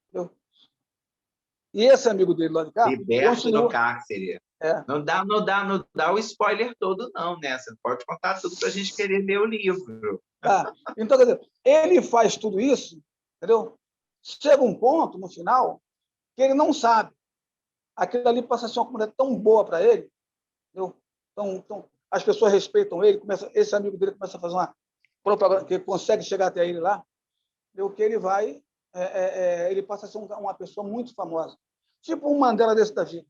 Entendeu? E esse amigo dele lá de cá liberto do continua. cárcere. É, Não dá o spoiler todo, não, né? Você pode contar tudo para a gente querer ler o livro. tá. Então, quer dizer, ele faz tudo isso, entendeu? Chega um ponto, no final, que ele não sabe. Aquilo ali passa a ser uma comunidade tão boa para ele, entendeu? Então, as pessoas respeitam ele, esse amigo dele começa a fazer uma propaganda, que consegue chegar até ele lá, entendeu? Que ele vai, ele passa a ser uma pessoa muito famosa. Tipo um Mandela desse da vida.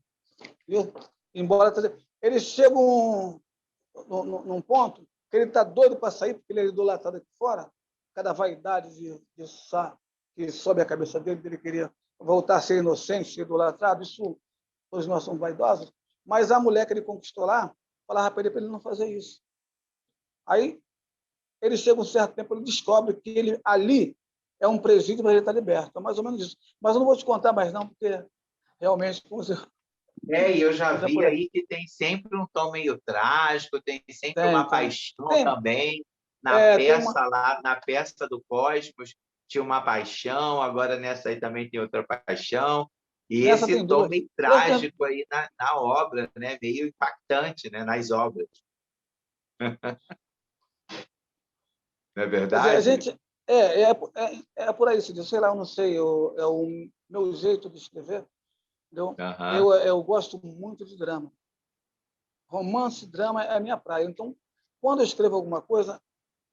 Viu? Embora eles chegam num ponto que ele está doido para sair, porque ele é idolatado aqui fora, cada vaidade que sobe a cabeça dele queria voltar a ser inocente, ser idolatrado, isso todos nós somos vaidosos, mas a mulher que ele conquistou lá falava para ele não fazer isso. Aí ele chega um certo tempo, ele descobre que ele ali é um presídio, mas ele está liberto. É mais ou menos isso. Mas eu não vou te contar mais não, porque realmente você E eu já fica vi por aí. aí que tem sempre um tom meio trágico, tem sempre Tem, uma tem. paixão Tem, também. Na tem uma... peça lá, na peça do Cosmos, tinha uma paixão, agora nessa aí também tem outra paixão. E Nessa esse tem tom duas. meio Eu tenho, trágico aí na obra, né? Meio impactante, né? Nas obras. Não é quer dizer, a verdade? gente... É por aí, se diz, sei lá, eu não sei, é o meu jeito de escrever. Entendeu? Aham. Eu gosto muito de drama. Romance, drama é a minha praia. Então, quando eu escrevo alguma coisa,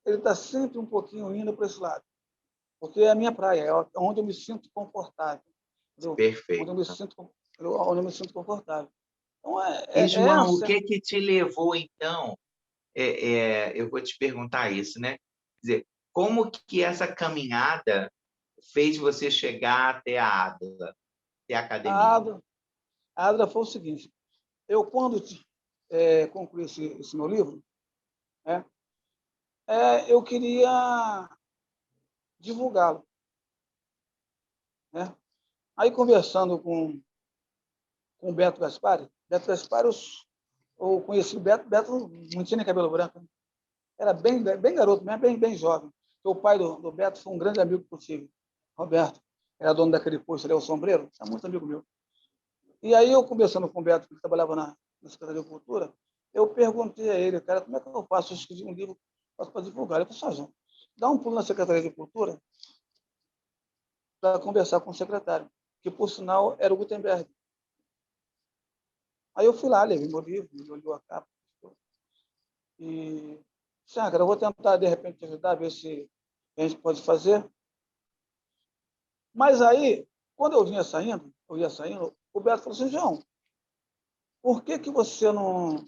ele está sempre um pouquinho indo para esse lado, porque é a minha praia, é onde eu me sinto confortável, entendeu? Perfeito. Onde eu me sinto confortável. Então, E, é João, o essa. que te levou, então, eu vou te perguntar isso, né? Quer dizer, como que essa caminhada fez você chegar até a ADA, até a A academia? Adra, a Adra foi o seguinte, eu, quando concluí esse meu livro, né, eu queria divulgá-lo. Né? Aí, conversando com o Beto Gaspari, eu conheci o Beto não tinha nem cabelo branco, né? Era bem garoto mesmo, bem jovem. O pai do Beto foi um grande amigo que eu tive, Roberto, era dono daquele posto ali, o Sombreiro, é muito amigo meu. E aí, eu conversando com o Beto, que trabalhava na Secretaria de Cultura, eu perguntei a ele, cara, como é que eu faço? Eu escrevi um livro para divulgar. Ele falou, João, dá um pulo na Secretaria de Cultura para conversar com o secretário, que, por sinal, era o Gutenberg. Aí eu fui lá, levei meu livro, ele olhou a capa, e disse, cara, eu vou tentar, de repente, te ajudar, ver se a gente pode fazer. Mas aí, quando eu ia saindo, o Beto falou assim, João, por que você não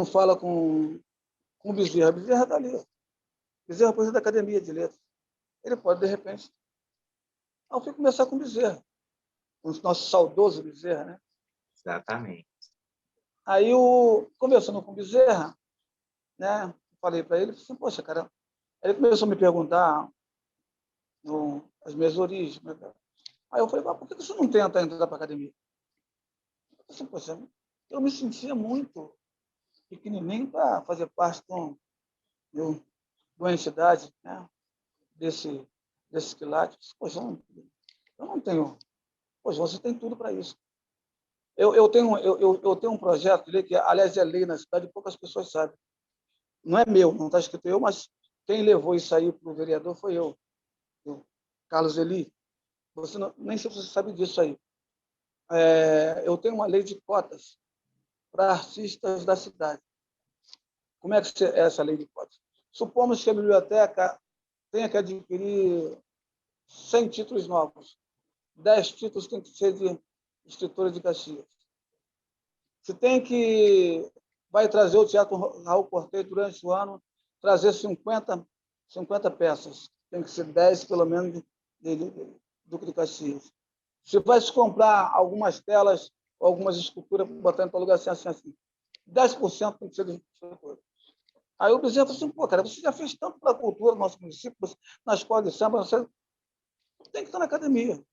fala com o Bezerra? O Bezerra está ali. O Bezerra é presidente da Academia de Letras. Ele pode, de repente... Aí eu fui conversar com o Bezerra, com o nosso saudoso Bezerra, né? Exatamente. Aí, conversando com o Bezerra, né, falei para ele, assim, poxa, cara, ele começou a me perguntar as minhas origens. Né, cara? Aí eu falei, por que você não tenta entrar para a academia? Eu falei, poxa, eu me sentia muito pequenininho para fazer parte de uma entidade, né, desse quilate. Poxa, eu não tenho. Poxa, você tem tudo para isso. Eu tenho um projeto de lei que, aliás, é lei na cidade, poucas pessoas sabem. Não é meu, não está escrito eu, mas quem levou isso aí para o vereador foi eu, Carlos Eli. Você não, nem sei se você sabe disso aí. Eu tenho uma lei de cotas para artistas da cidade. Como é que é essa lei de cotas? Supomos que a biblioteca tenha que adquirir 100 títulos novos. 10 títulos têm que ser de escritora de Caxias. Se tem que... Vai trazer o Teatro Raul Cortez durante o ano, trazer 50 peças. Tem que ser 10, pelo menos, de Duque de Caxias. Se vai se comprar algumas telas, algumas esculturas, botando para lugar assim. 10% tem que ser de escultura. Aí o Bezerra falou assim, pô, cara, você já fez tanto para a cultura no nosso município, na escola de samba, você tem que estar na academia.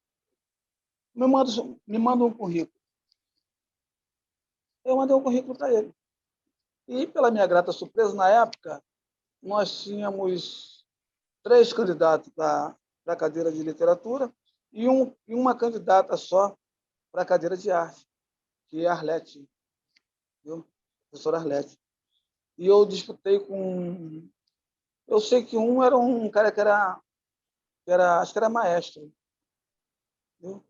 Me manda um currículo. Eu mandei um currículo para ele. E, pela minha grata surpresa, na época, nós tínhamos 3 candidatos para a cadeira de literatura e uma candidata só para a cadeira de arte, que é a Arlete, viu? Professora Arlete. E eu disputei com... Eu sei que um era um cara acho que era maestro, viu?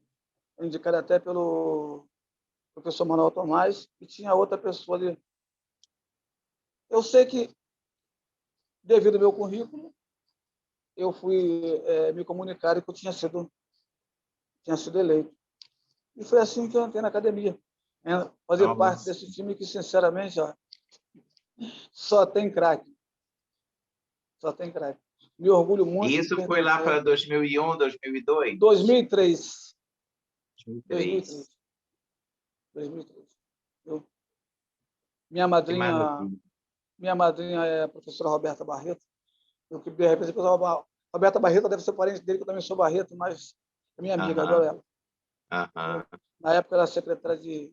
Indicado até pelo professor Manuel Tomás, e tinha outra pessoa ali. Eu sei que, devido ao meu currículo, eu fui me comunicar que eu tinha sido eleito. E foi assim que eu entrei na academia. Né? Fazer parte Nossa. desse time que, sinceramente, ó, só tem craque. Só tem craque. Me orgulho muito de Isso foi lá para pertencer. 2001, 2002? 2003. 2003. 2003. 2003. Eu, minha Que madrinha, maravilha. minha madrinha é a professora Roberta Barreto. Eu que de repente, Roberta Barreto deve ser parente dele, que eu também sou Barreto, mas é minha amiga, adoro Aham, ela. aham, Eu, na época, era secretária de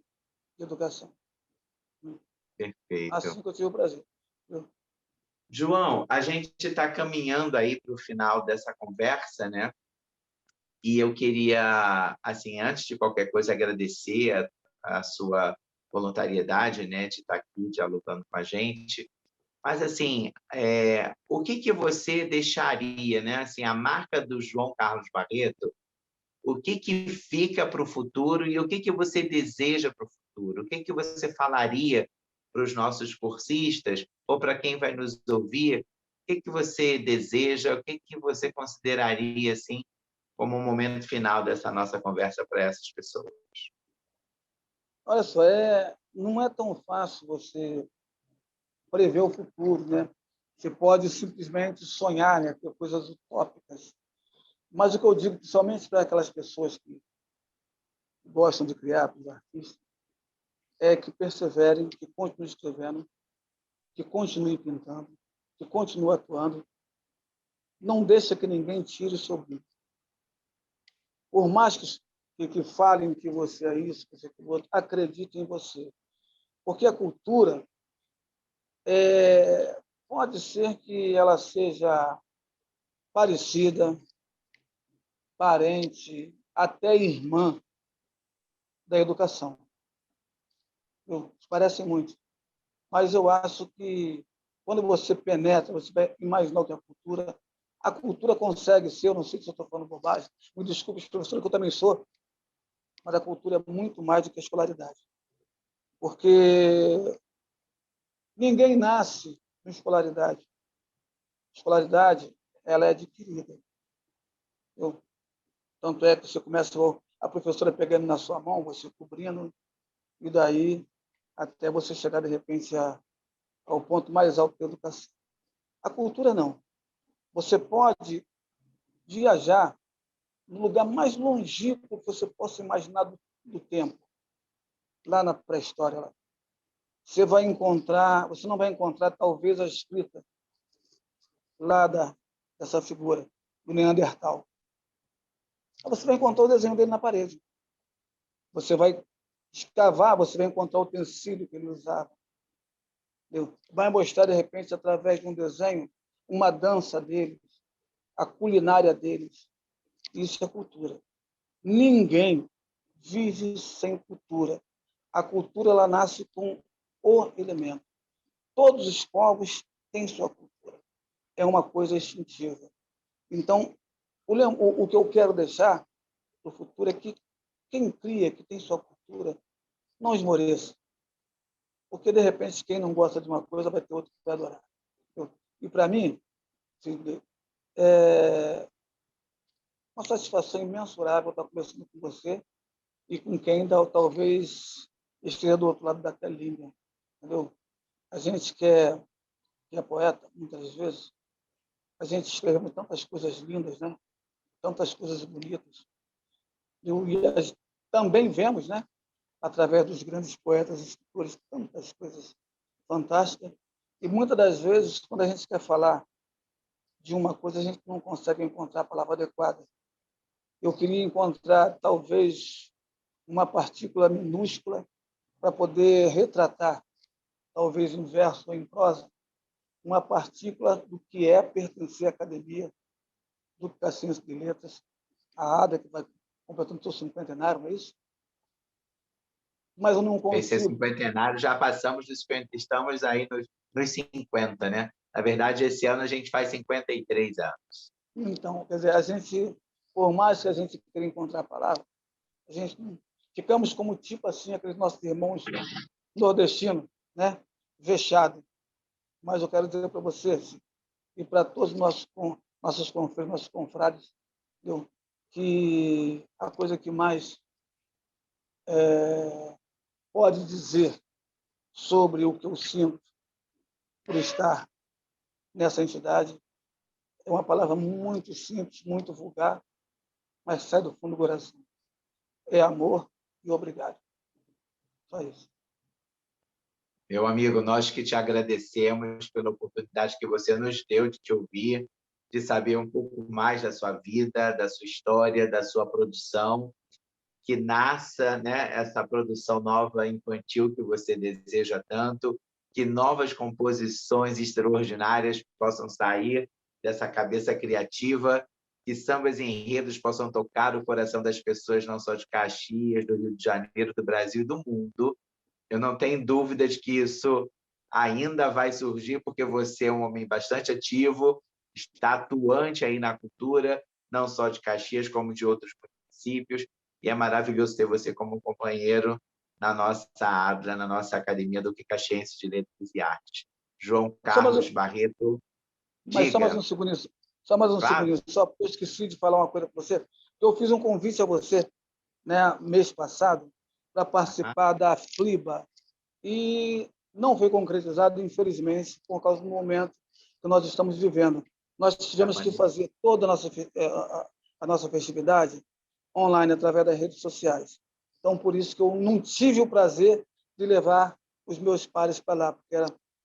Educação. perfeito. Assim que eu tive o prazer. Eu, João, a gente está caminhando aí para o final dessa conversa, né? E eu queria, assim, antes de qualquer coisa, agradecer a sua voluntariedade, né, de estar aqui dialogando com a gente. Mas, assim, o que que você deixaria, né? Assim, a marca do João Carlos Barreto, o que que fica para o futuro e o que que você deseja para o futuro? O que que você falaria para os nossos cursistas ou para quem vai nos ouvir? O que que você deseja? O que que você consideraria, assim, como um momento final dessa nossa conversa para essas pessoas? olha só, não é tão fácil você prever o futuro, né? Você pode simplesmente sonhar, né, ter coisas utópicas. Mas o que eu digo, principalmente para aquelas pessoas que gostam de criar, para os artistas, é que perseverem, que continuem escrevendo, que continuem pintando, que continuem atuando. Não deixe que ninguém tire o seu brilho. Por mais que falem que você é isso, que você é aquilo outro, acredite em você. Porque a cultura pode ser que ela seja parecida, parente, até irmã da educação. Parecem muito. Mas eu acho que quando você penetra, você vai imaginar o que é a cultura consegue ser, eu não sei se eu estou falando bobagem, me desculpe, professor, que eu também sou, mas a cultura é muito mais do que a escolaridade. Porque ninguém nasce com escolaridade. A escolaridade, ela é adquirida. Eu, tanto é que você começa a professora pegando na sua mão, você cobrindo, e daí até você chegar, de repente, ao ponto mais alto da educação. A cultura, não. Você pode viajar no lugar mais longínquo que você possa imaginar do tempo, lá na pré-história. Lá. Você não vai encontrar, talvez, a escrita lá dessa figura, do Neandertal. Você vai encontrar o desenho dele na parede. Você vai escavar, você vai encontrar o utensílio que ele usava. Entendeu? Vai mostrar, de repente, através de um desenho, uma dança deles, a culinária deles. Isso é cultura. Ninguém vive sem cultura. A cultura ela nasce com o elemento. Todos os povos têm sua cultura. É uma coisa instintiva. Então, o que eu quero deixar para o futuro é que quem cria, que tem sua cultura, não esmoreça. Porque, de repente, quem não gosta de uma coisa vai ter outro que vai adorar. E, para mim, é uma satisfação imensurável estar conversando com você e com quem ainda talvez esteja do outro lado da telinha. Entendeu? A gente que é poeta, muitas vezes, a gente escreve tantas coisas lindas, né? Tantas coisas bonitas. Também vemos, né? Através dos grandes poetas e escritores, tantas coisas fantásticas. E muitas das vezes, quando a gente quer falar de uma coisa, a gente não consegue encontrar a palavra adequada. Eu queria encontrar, talvez, uma partícula minúscula para poder retratar, talvez em verso ou em prosa, uma partícula do que é pertencer à academia, do que é a ciência de letras, a ADA, que vai completando o seu cinquentenário, não é isso? Mas eu não Vai ser consigo. cinquentenário, já passamos dos 50, estamos aí nos 50, né? Na verdade, esse ano a gente faz 53 anos. Então, quer dizer, a gente, por mais que a gente queira encontrar a palavra, a gente ficamos como tipo assim, aqueles nossos irmãos nordestinos, né? Vexado. Mas eu quero dizer para você, e para todos os nossos confrades, nossos confrades, entendeu? Que a coisa que mais pode dizer sobre o que eu sinto por estar nessa entidade É uma palavra muito simples, muito vulgar, mas sai do fundo do coração. É amor e obrigado. Só isso. Meu amigo, nós que te agradecemos pela oportunidade que você nos deu de te ouvir, de saber um pouco mais da sua vida, da sua história, da sua produção, que nasça, né, essa produção nova infantil que você deseja tanto, que novas composições extraordinárias possam sair dessa cabeça criativa, que sambas e enredos possam tocar o coração das pessoas, não só de Caxias, do Rio de Janeiro, do Brasil e do mundo. Eu não tenho dúvida de que isso ainda vai surgir, porque você é um homem bastante ativo, está atuante aí na cultura, não só de Caxias, como de outros municípios, e é maravilhoso ter você como companheiro na nossa ADRA, na nossa Academia do Caxiense de Letras e Artes. João Só mais Carlos um, Barreto, mas só mais um diga. segundinho. Só mais um Claro. segundinho. Só eu esqueci de falar uma coisa para você. Eu fiz um convite a você, né, mês passado, para participar da FLIBA, e não foi concretizado, infelizmente, por causa do momento que nós estamos vivendo. Nós tivemos que fazer toda a nossa festividade online, através das redes sociais. Então, por isso que eu não tive o prazer de levar os meus pares para lá, porque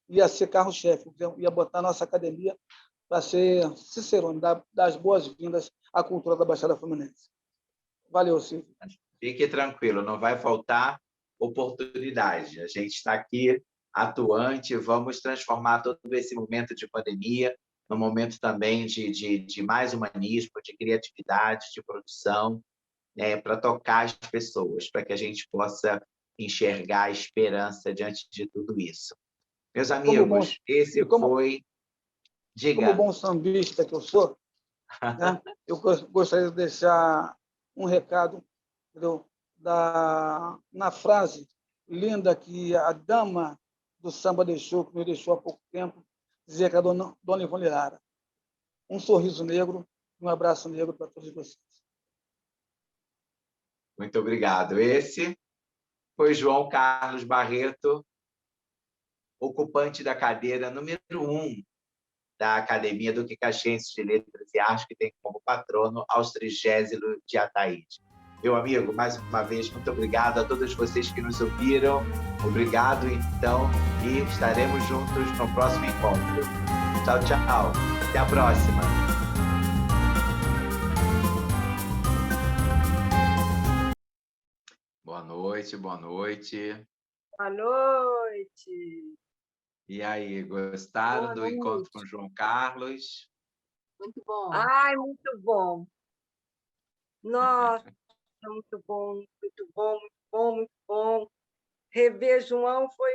ia ser carro-chefe, ia botar a nossa academia para ser Cicerone, dar as boas-vindas à cultura da Baixada Fluminense. Valeu, Silvio. Fique tranquilo, não vai faltar oportunidade. A gente está aqui atuante, vamos transformar todo esse momento de pandemia num momento também de mais humanismo, de criatividade, de produção, né, para tocar as pessoas, para que a gente possa enxergar a esperança diante de tudo isso. Meus Como bom, amigos, esse como, foi... como Diga. bom sambista que eu sou, né, eu gostaria de deixar um recado, entendeu? Na frase linda que a dama do samba deixou, que me deixou há pouco tempo, dizia que é a dona Ivone Lara. Um sorriso negro e um abraço negro para todos vocês. Muito obrigado. Esse foi João Carlos Barreto, ocupante da cadeira número 1 da Academia do Caxiense de Letras e Artes, que tem como patrono Austrigésilo de Ataíde. Meu amigo, mais uma vez, muito obrigado a todos vocês que nos ouviram. Obrigado, então, e estaremos juntos no próximo encontro. Tchau, tchau. Até a próxima. Boa noite, boa noite. Boa noite. E aí, gostaram do encontro com o João Carlos? Muito bom. Ai, muito bom. Nossa, muito bom, muito bom, muito bom, muito bom. Rever João foi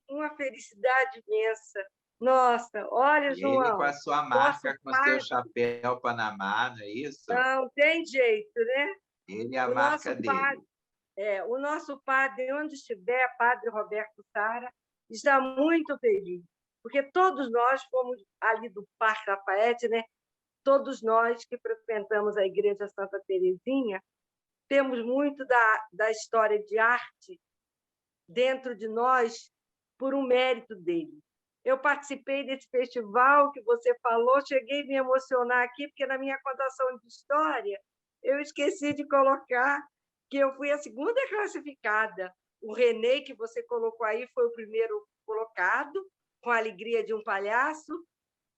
uma felicidade imensa. Nossa, olha, Ele com João. a sua marca, com o seu chapéu Panamá, não é isso? Não tem jeito, né? Ele é a O marca nosso dele. o nosso padre, onde estiver, Padre Roberto Sara, está muito feliz, porque todos nós fomos ali do Parque Lafayette, né? Todos nós que frequentamos a Igreja Santa Teresinha, temos muito da história de arte dentro de nós por um mérito dele. Eu participei desse festival que você falou, cheguei a me emocionar aqui, porque na minha contação de história eu esqueci de colocar que eu fui a segunda classificada. O René, que você colocou aí, foi o primeiro colocado, com a alegria de um palhaço,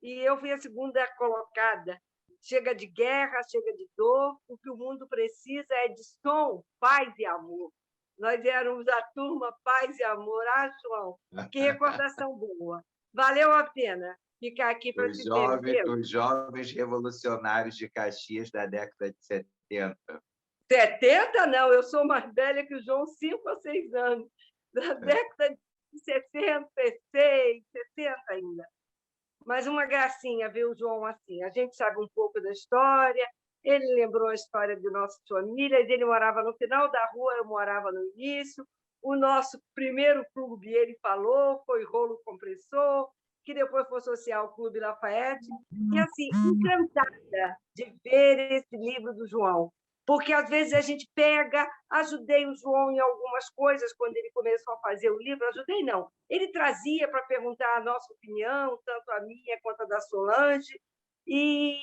e eu fui a segunda colocada. Chega de guerra, chega de dor, o que o mundo precisa é de som, paz e amor. Nós éramos a turma Paz e Amor. Ah, João, que recordação boa. Valeu a pena ficar aqui para te ver. Os jovens revolucionários de Caxias da década de 70. 70, não, eu sou mais velha que o João, 5 a 6 anos. Da década de 60, 60 ainda. Mas uma gracinha ver o João assim. A gente sabe um pouco da história, ele lembrou a história de nossas famílias, ele morava no final da rua, eu morava no início. O nosso primeiro clube, ele falou, foi Rolo Compressor, que depois foi Social Clube Lafayette. E, assim, encantada de ver esse livro do João, porque, às vezes, a gente pega... Ajudei o João em algumas coisas quando ele começou a fazer o livro. Ajudei, não. Ele trazia para perguntar a nossa opinião, tanto a minha quanto a da Solange, E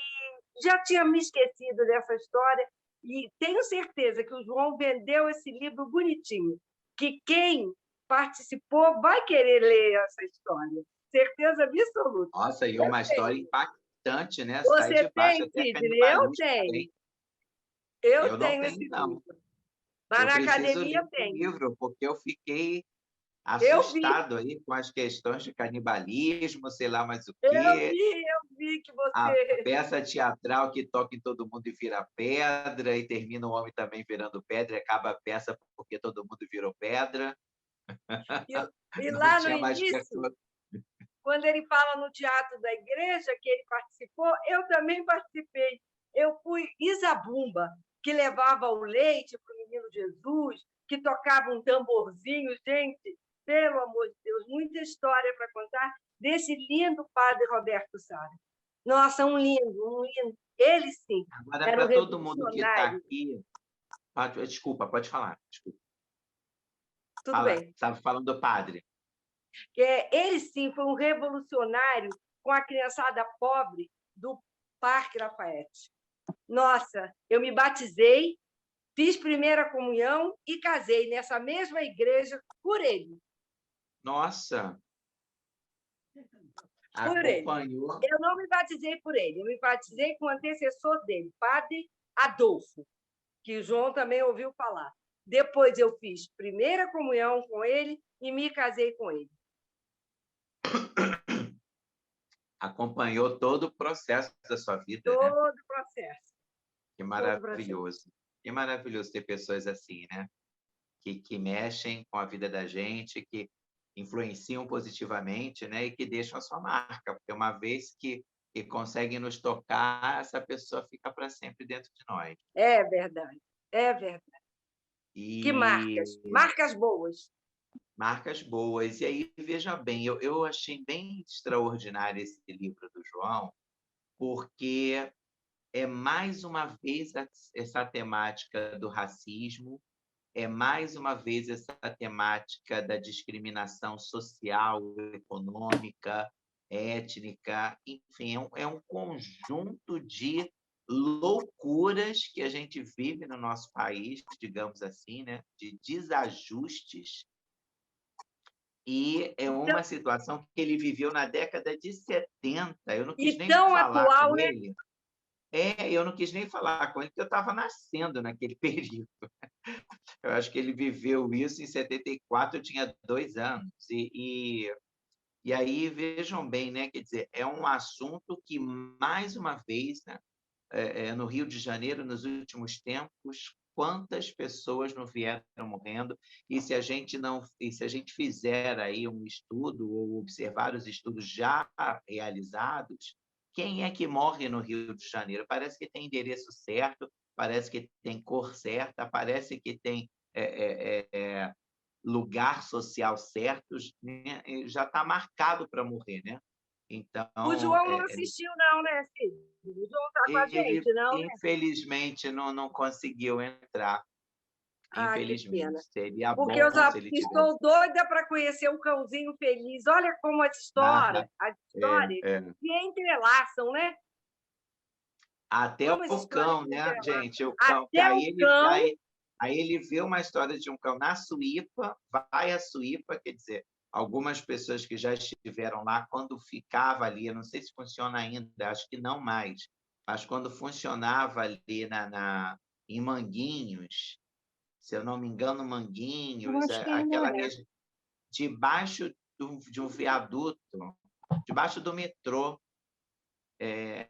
já tinha me esquecido dessa história, e tenho certeza que o João vendeu esse livro bonitinho, que quem participou vai querer ler essa história. Certeza absoluta. Nossa, e uma história impactante, né? Sai Você debaixo tem, até Sidney? Eu canibalismo, tenho. hein? Eu Eu não tenho tenho, esse não. livro. Lá Eu na preciso ler academia esse tem. livro, porque eu fiquei Eu vi, assustado aí com as questões de canibalismo, sei lá mais o eu quê. vi, eu vi que A você. peça teatral que toca em todo mundo e vira pedra, e termina o homem também virando pedra, e acaba a peça porque todo mundo virou pedra. E, e Não lá no tinha mais início, pessoa. quando ele fala no teatro da igreja que ele participou, eu também participei. Eu fui Isabumba, que levava o leite para o menino Jesus, que tocava um tamborzinho. Gente, pelo amor de Deus, muita história para contar desse lindo padre Roberto Sara. Nossa, um lindo, um lindo. Ele sim, Agora, era um para todo mundo que está revolucionário. aqui. Desculpa, pode falar. Desculpa. Tudo Fala, bem. estava falando do padre. Ele sim foi um revolucionário com a criançada pobre do Parque Lafayette. Nossa, eu me batizei, fiz primeira comunhão e casei nessa mesma igreja por ele. Nossa, Por ele. acompanhou. Eu não me batizei por ele, eu me batizei com o antecessor dele, Padre Adolfo, que o João também ouviu falar. Depois eu fiz primeira comunhão com ele e me casei com ele. Acompanhou todo o processo da sua vida, né? Todo o processo. Que Todo o processo. maravilhoso. Que maravilhoso ter pessoas assim, né? Que mexem com a vida da gente, que influenciam positivamente, né? E que deixam a sua marca, porque uma vez que conseguem nos tocar, essa pessoa fica para sempre dentro de nós. É verdade, é verdade. Que E marcas, marcas boas. marcas boas. E aí, veja bem, eu achei bem extraordinário esse livro do João, porque é mais uma vez essa temática do racismo, é mais uma vez essa temática da discriminação social, econômica, étnica, enfim, é um conjunto de loucuras que a gente vive no nosso país, digamos assim, né? De desajustes, e é Então, uma situação que ele viveu na década de 70. Eu não quis e nem tão falar atual, com né? ele. Eu não quis nem falar com ele, porque eu estava nascendo naquele período. Eu acho que ele viveu isso em 74, eu tinha 2 anos. E aí, vejam bem, né? Quer dizer, é um assunto que, mais uma vez, né, no Rio de Janeiro, nos últimos tempos, quantas pessoas não vieram morrendo, e se a gente fizer aí um estudo ou observar os estudos já realizados, quem é que morre no Rio de Janeiro? Parece que tem endereço certo, parece que tem cor certa, parece que tem lugar social certo, né? Já está marcado para morrer, né? O Então, João não assistiu, não, né, Cid? O João está com a ele, gente, não, né? infelizmente, não conseguiu entrar. Ah, que Infelizmente. pena. Seria Porque eu bom já se ele tivesse. estou doida para conhecer um cãozinho feliz. Olha como Ah, as é, histórias é. se entrelaçam, né? Até Como as o histórias cão, se né, entrelaçam. gente? O cão, que Até o cão. aí ele vê uma história de um cão na Suípa, vai à Suípa, quer dizer, algumas pessoas que já estiveram lá, quando ficava ali, eu não sei se funciona ainda, acho que não mais, mas quando funcionava ali em Manguinhos, se eu não me engano, Eu Manguinhos, acho que ainda aquela é. região, debaixo de um viaduto, debaixo do metrô.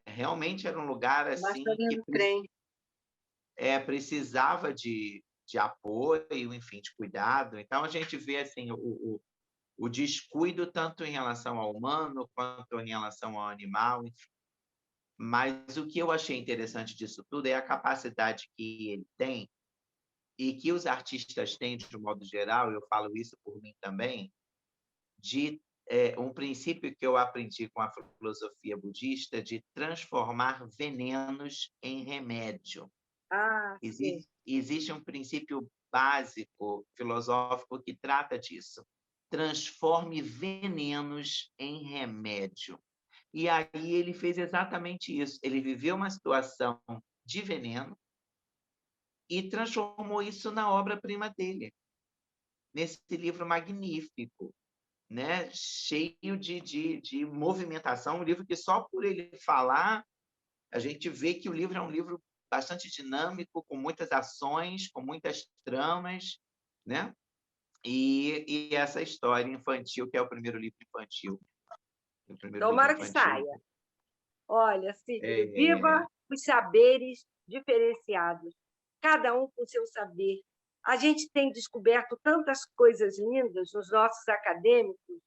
Realmente era um lugar Embaixo da assim linha que do trem. precisava de apoio, enfim, de cuidado. Então, a gente vê assim, o descuido tanto em relação ao humano quanto em relação ao animal. Enfim. Mas o que eu achei interessante disso tudo é a capacidade que ele tem e que os artistas têm, de um modo geral, eu falo isso por mim também, de um princípio que eu aprendi com a filosofia budista de transformar venenos em remédio. Ah, sim. Existe um princípio básico filosófico que trata disso. Transforme venenos em remédio. E aí ele fez exatamente isso. Ele viveu uma situação de veneno e transformou isso na obra-prima dele, nesse livro magnífico, né? Cheio de movimentação, um livro que só por ele falar, a gente vê que o livro é um livro bastante dinâmico, com muitas ações, com muitas tramas, né? E essa história infantil, que é o primeiro livro infantil. O primeiro livro Tomara que infantil. saia. Olha, Sidney, É, viva os saberes diferenciados, cada um com seu saber. A gente tem descoberto tantas coisas lindas nos nossos acadêmicos.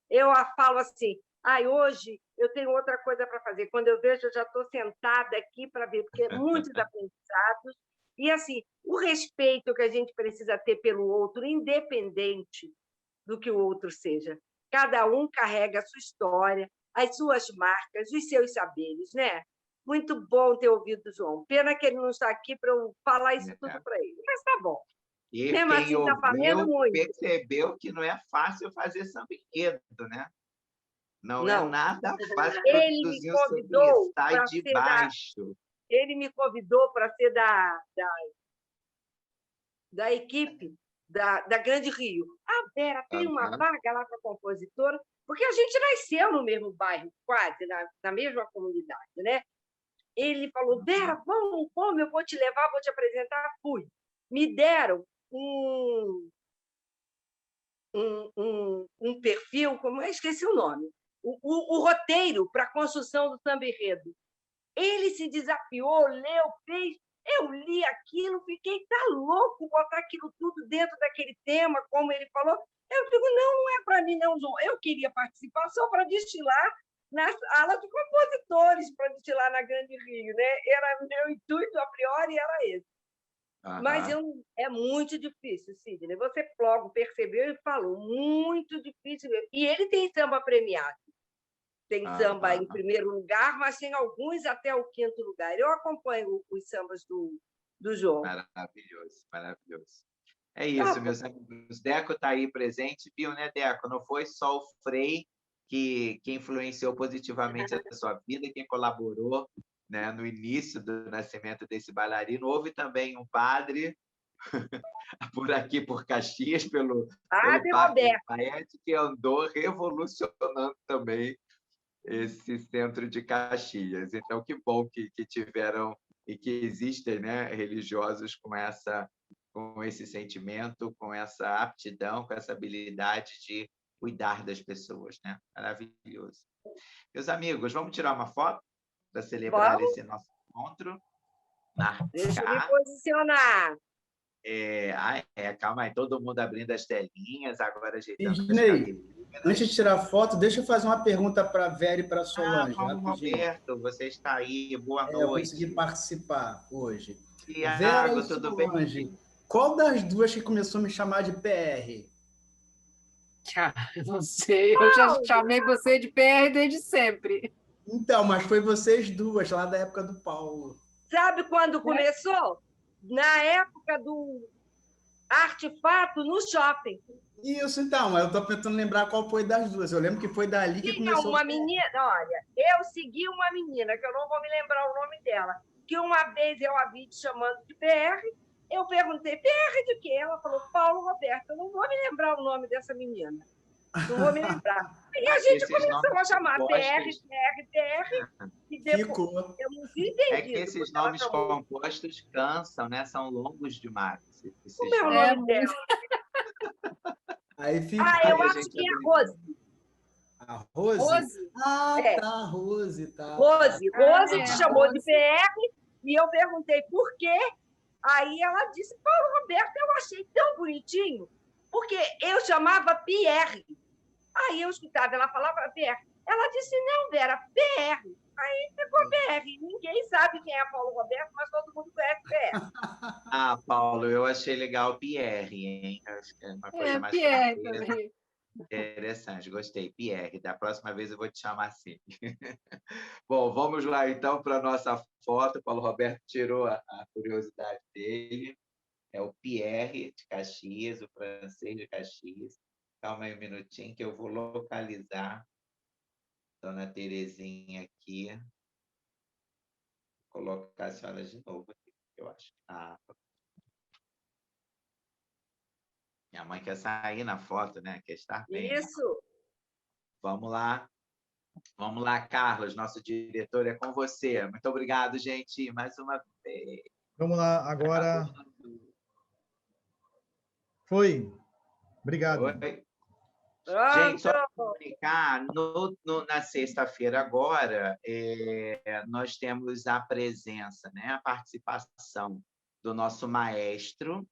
Eu falo assim, hoje eu tenho outra coisa para fazer. Quando eu vejo, eu já estou sentada aqui para ver, porque muitos aprendizados. E, assim, o respeito que a gente precisa ter pelo outro, independente do que o outro seja. Cada um carrega a sua história, as suas marcas, os seus saberes, né? Muito bom ter ouvido o João. Pena que ele não está aqui para eu falar isso tudo para ele. Mas tá bom. e Mesmo quem assim, está valendo ouviu muito. percebeu que não é fácil fazer samba enredo, né? Não é Não. nada fácil Ele me produzir um samba enredo, convidou sai para de ser baixo. ele me convidou para ser da equipe da Grande Rio. Vera, tem uma Aham. vaga lá para compositora, porque a gente nasceu no mesmo bairro, quase, na mesma comunidade, né? Ele falou, Vera, vamos, eu vou te levar, vou te apresentar. Fui. Me deram um perfil, como eu esqueci o nome, o roteiro para a construção do samba enredo. Ele se desafiou, leu, fez. Eu li aquilo, fiquei, tá louco botar aquilo tudo dentro daquele tema, como ele falou. Eu digo, não é para mim, não, João. Eu queria participar só para destilar nas alas de compositores, para destilar na Grande Rio, né? Era meu intuito a priori, era esse. Mas Aham. é muito difícil, Sidney. Você logo percebeu e falou, muito difícil mesmo. E ele tem samba premiado. Tem samba em Aham. primeiro lugar, mas tem alguns até o quinto lugar. Eu acompanho os sambas do João. Maravilhoso, maravilhoso. É Tá isso, bom. meus amigos. Deco está aí presente, viu, né, Deco? Não foi só o Frei que influenciou positivamente a sua vida, quem colaborou, né, no início do nascimento desse bailarino. Houve também um padre por aqui, por Caxias, pelo Padre Parque Roberto. Lafayette, que andou revolucionando também esse centro de Caxias. Então, que bom que tiveram e que existem, né, religiosos com esse sentimento, com essa aptidão, com essa habilidade de cuidar das pessoas, né? Maravilhoso. Meus amigos, vamos tirar uma foto para celebrar Vamos, esse nosso encontro, deixa eu me marcar. posicionar. Calma aí, todo mundo abrindo as telinhas, agora ajeitando as Sidney, antes de cadeiras. tirar a foto, deixa eu fazer uma pergunta para a Vera e para a Solange, Paulo rapidinho. Roberto, você está aí, boa Eu consegui noite. participar hoje. Vera e Tiago, tudo bem? Solange, qual das duas que começou a me chamar de PR? Eu não sei, eu já chamei você de PR desde sempre. Então, mas foi vocês duas, lá da época do Paulo. Sabe quando começou? Na época do artefato no shopping. Isso, então, eu estou tentando lembrar qual foi das duas. Eu lembro que foi dali que Tinha começou. uma menina, olha, eu segui uma menina, que eu não vou me lembrar o nome dela, que uma vez eu a vi te chamando de PR, eu perguntei, PR de quê? Ela falou, Paulo Roberto, eu não vou me lembrar o nome dessa menina. Não vou me lembrar. E a gente Esses começou a nomes chamar PR, compostos, PR, PR, e depois Ficou. eu não tinha é que entendido, esses porque ela nomes chamou. compostos cansam, né? São longos demais. Como é o É nome muito. dela? Aí ficou. Eu Aí a acho gente que é brinca. Rose. A Rose? Rose. Ah, É. tá, Rose, tá. Rose. Ah, Rose te é, chamou de Rose. PR e eu perguntei por quê. Aí ela disse, Paulo Roberto, eu achei tão bonitinho, porque eu chamava Pierre. Aí eu escutava, ela falava Pierre. Ela disse, não, Vera, PR. Aí ficou PR. Ninguém sabe quem é Paulo Roberto, mas todo mundo conhece PR. Paulo, eu achei legal Pierre, hein? Acho que é uma coisa mais Pierre francesa. também. Interessante, gostei. Pierre, da próxima vez eu vou te chamar assim. Bom, vamos lá então para a nossa foto. O Paulo Roberto tirou a curiosidade dele. É o Pierre de Caxias, o francês de Caxias. Calma aí um minutinho que eu vou localizar Dona Terezinha aqui. Vou colocar a senhora de novo aqui, eu acho. Minha mãe quer sair na foto, né? Quer estar bem. Isso. Vamos lá. Vamos lá, Carlos, nosso diretor, é com você. Muito obrigado, gente, mais uma vez. Vamos lá, agora. Foi. Obrigado. Oi. Pronto. Gente, só para comunicar, na sexta-feira agora, nós temos a presença, né, a participação do nosso maestro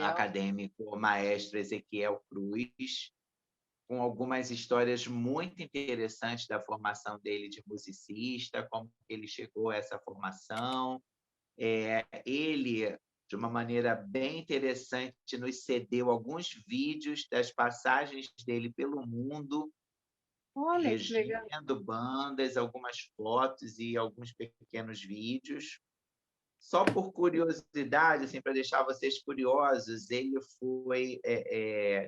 acadêmico, maestro Ezequiel Cruz, com algumas histórias muito interessantes da formação dele de musicista, como ele chegou a essa formação. Ele, de uma maneira bem interessante, nos cedeu alguns vídeos das passagens dele pelo mundo, Olha, que legal. regendo bandas, algumas fotos e alguns pequenos vídeos. Só por curiosidade, assim, para deixar vocês curiosos, ele foi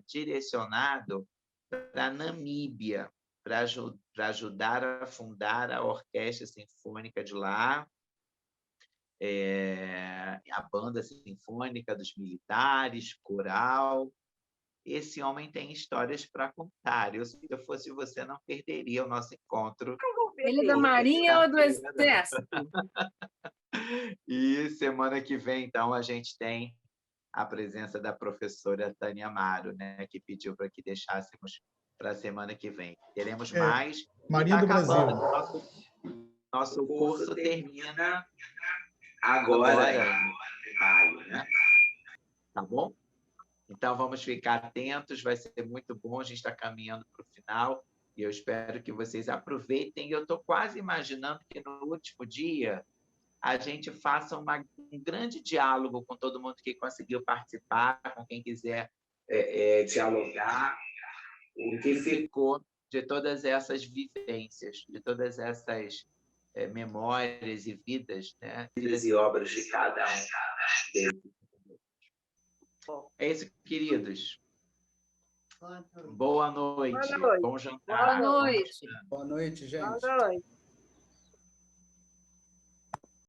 direcionado para a Namíbia, para ajudar a fundar a Orquestra Sinfônica de lá, a Banda Sinfônica dos Militares, coral. Esse homem tem histórias para contar. Se eu fosse você, não perderia o nosso encontro. Ele é da Marinha ou do Exército? E semana que vem, então, a gente tem a presença da professora Tânia Amaro, né, que pediu para que deixássemos para a semana que vem. Teremos mais. Marinha do Brasil. Nosso curso termina agora em maio, né? Tá bom? Então, vamos ficar atentos, vai ser muito bom, a gente está caminhando para o final, e eu espero que vocês aproveitem. Eu estou quase imaginando que no último dia a gente faça um grande diálogo com todo mundo que conseguiu participar, com quem quiser dialogar, o que ficou de todas essas vivências, de todas essas memórias e vidas, né? Vidas e obras de cada um deles. É isso, queridos. Boa noite. Boa noite. Bom jantar. Boa noite. Boa noite, gente. Boa noite.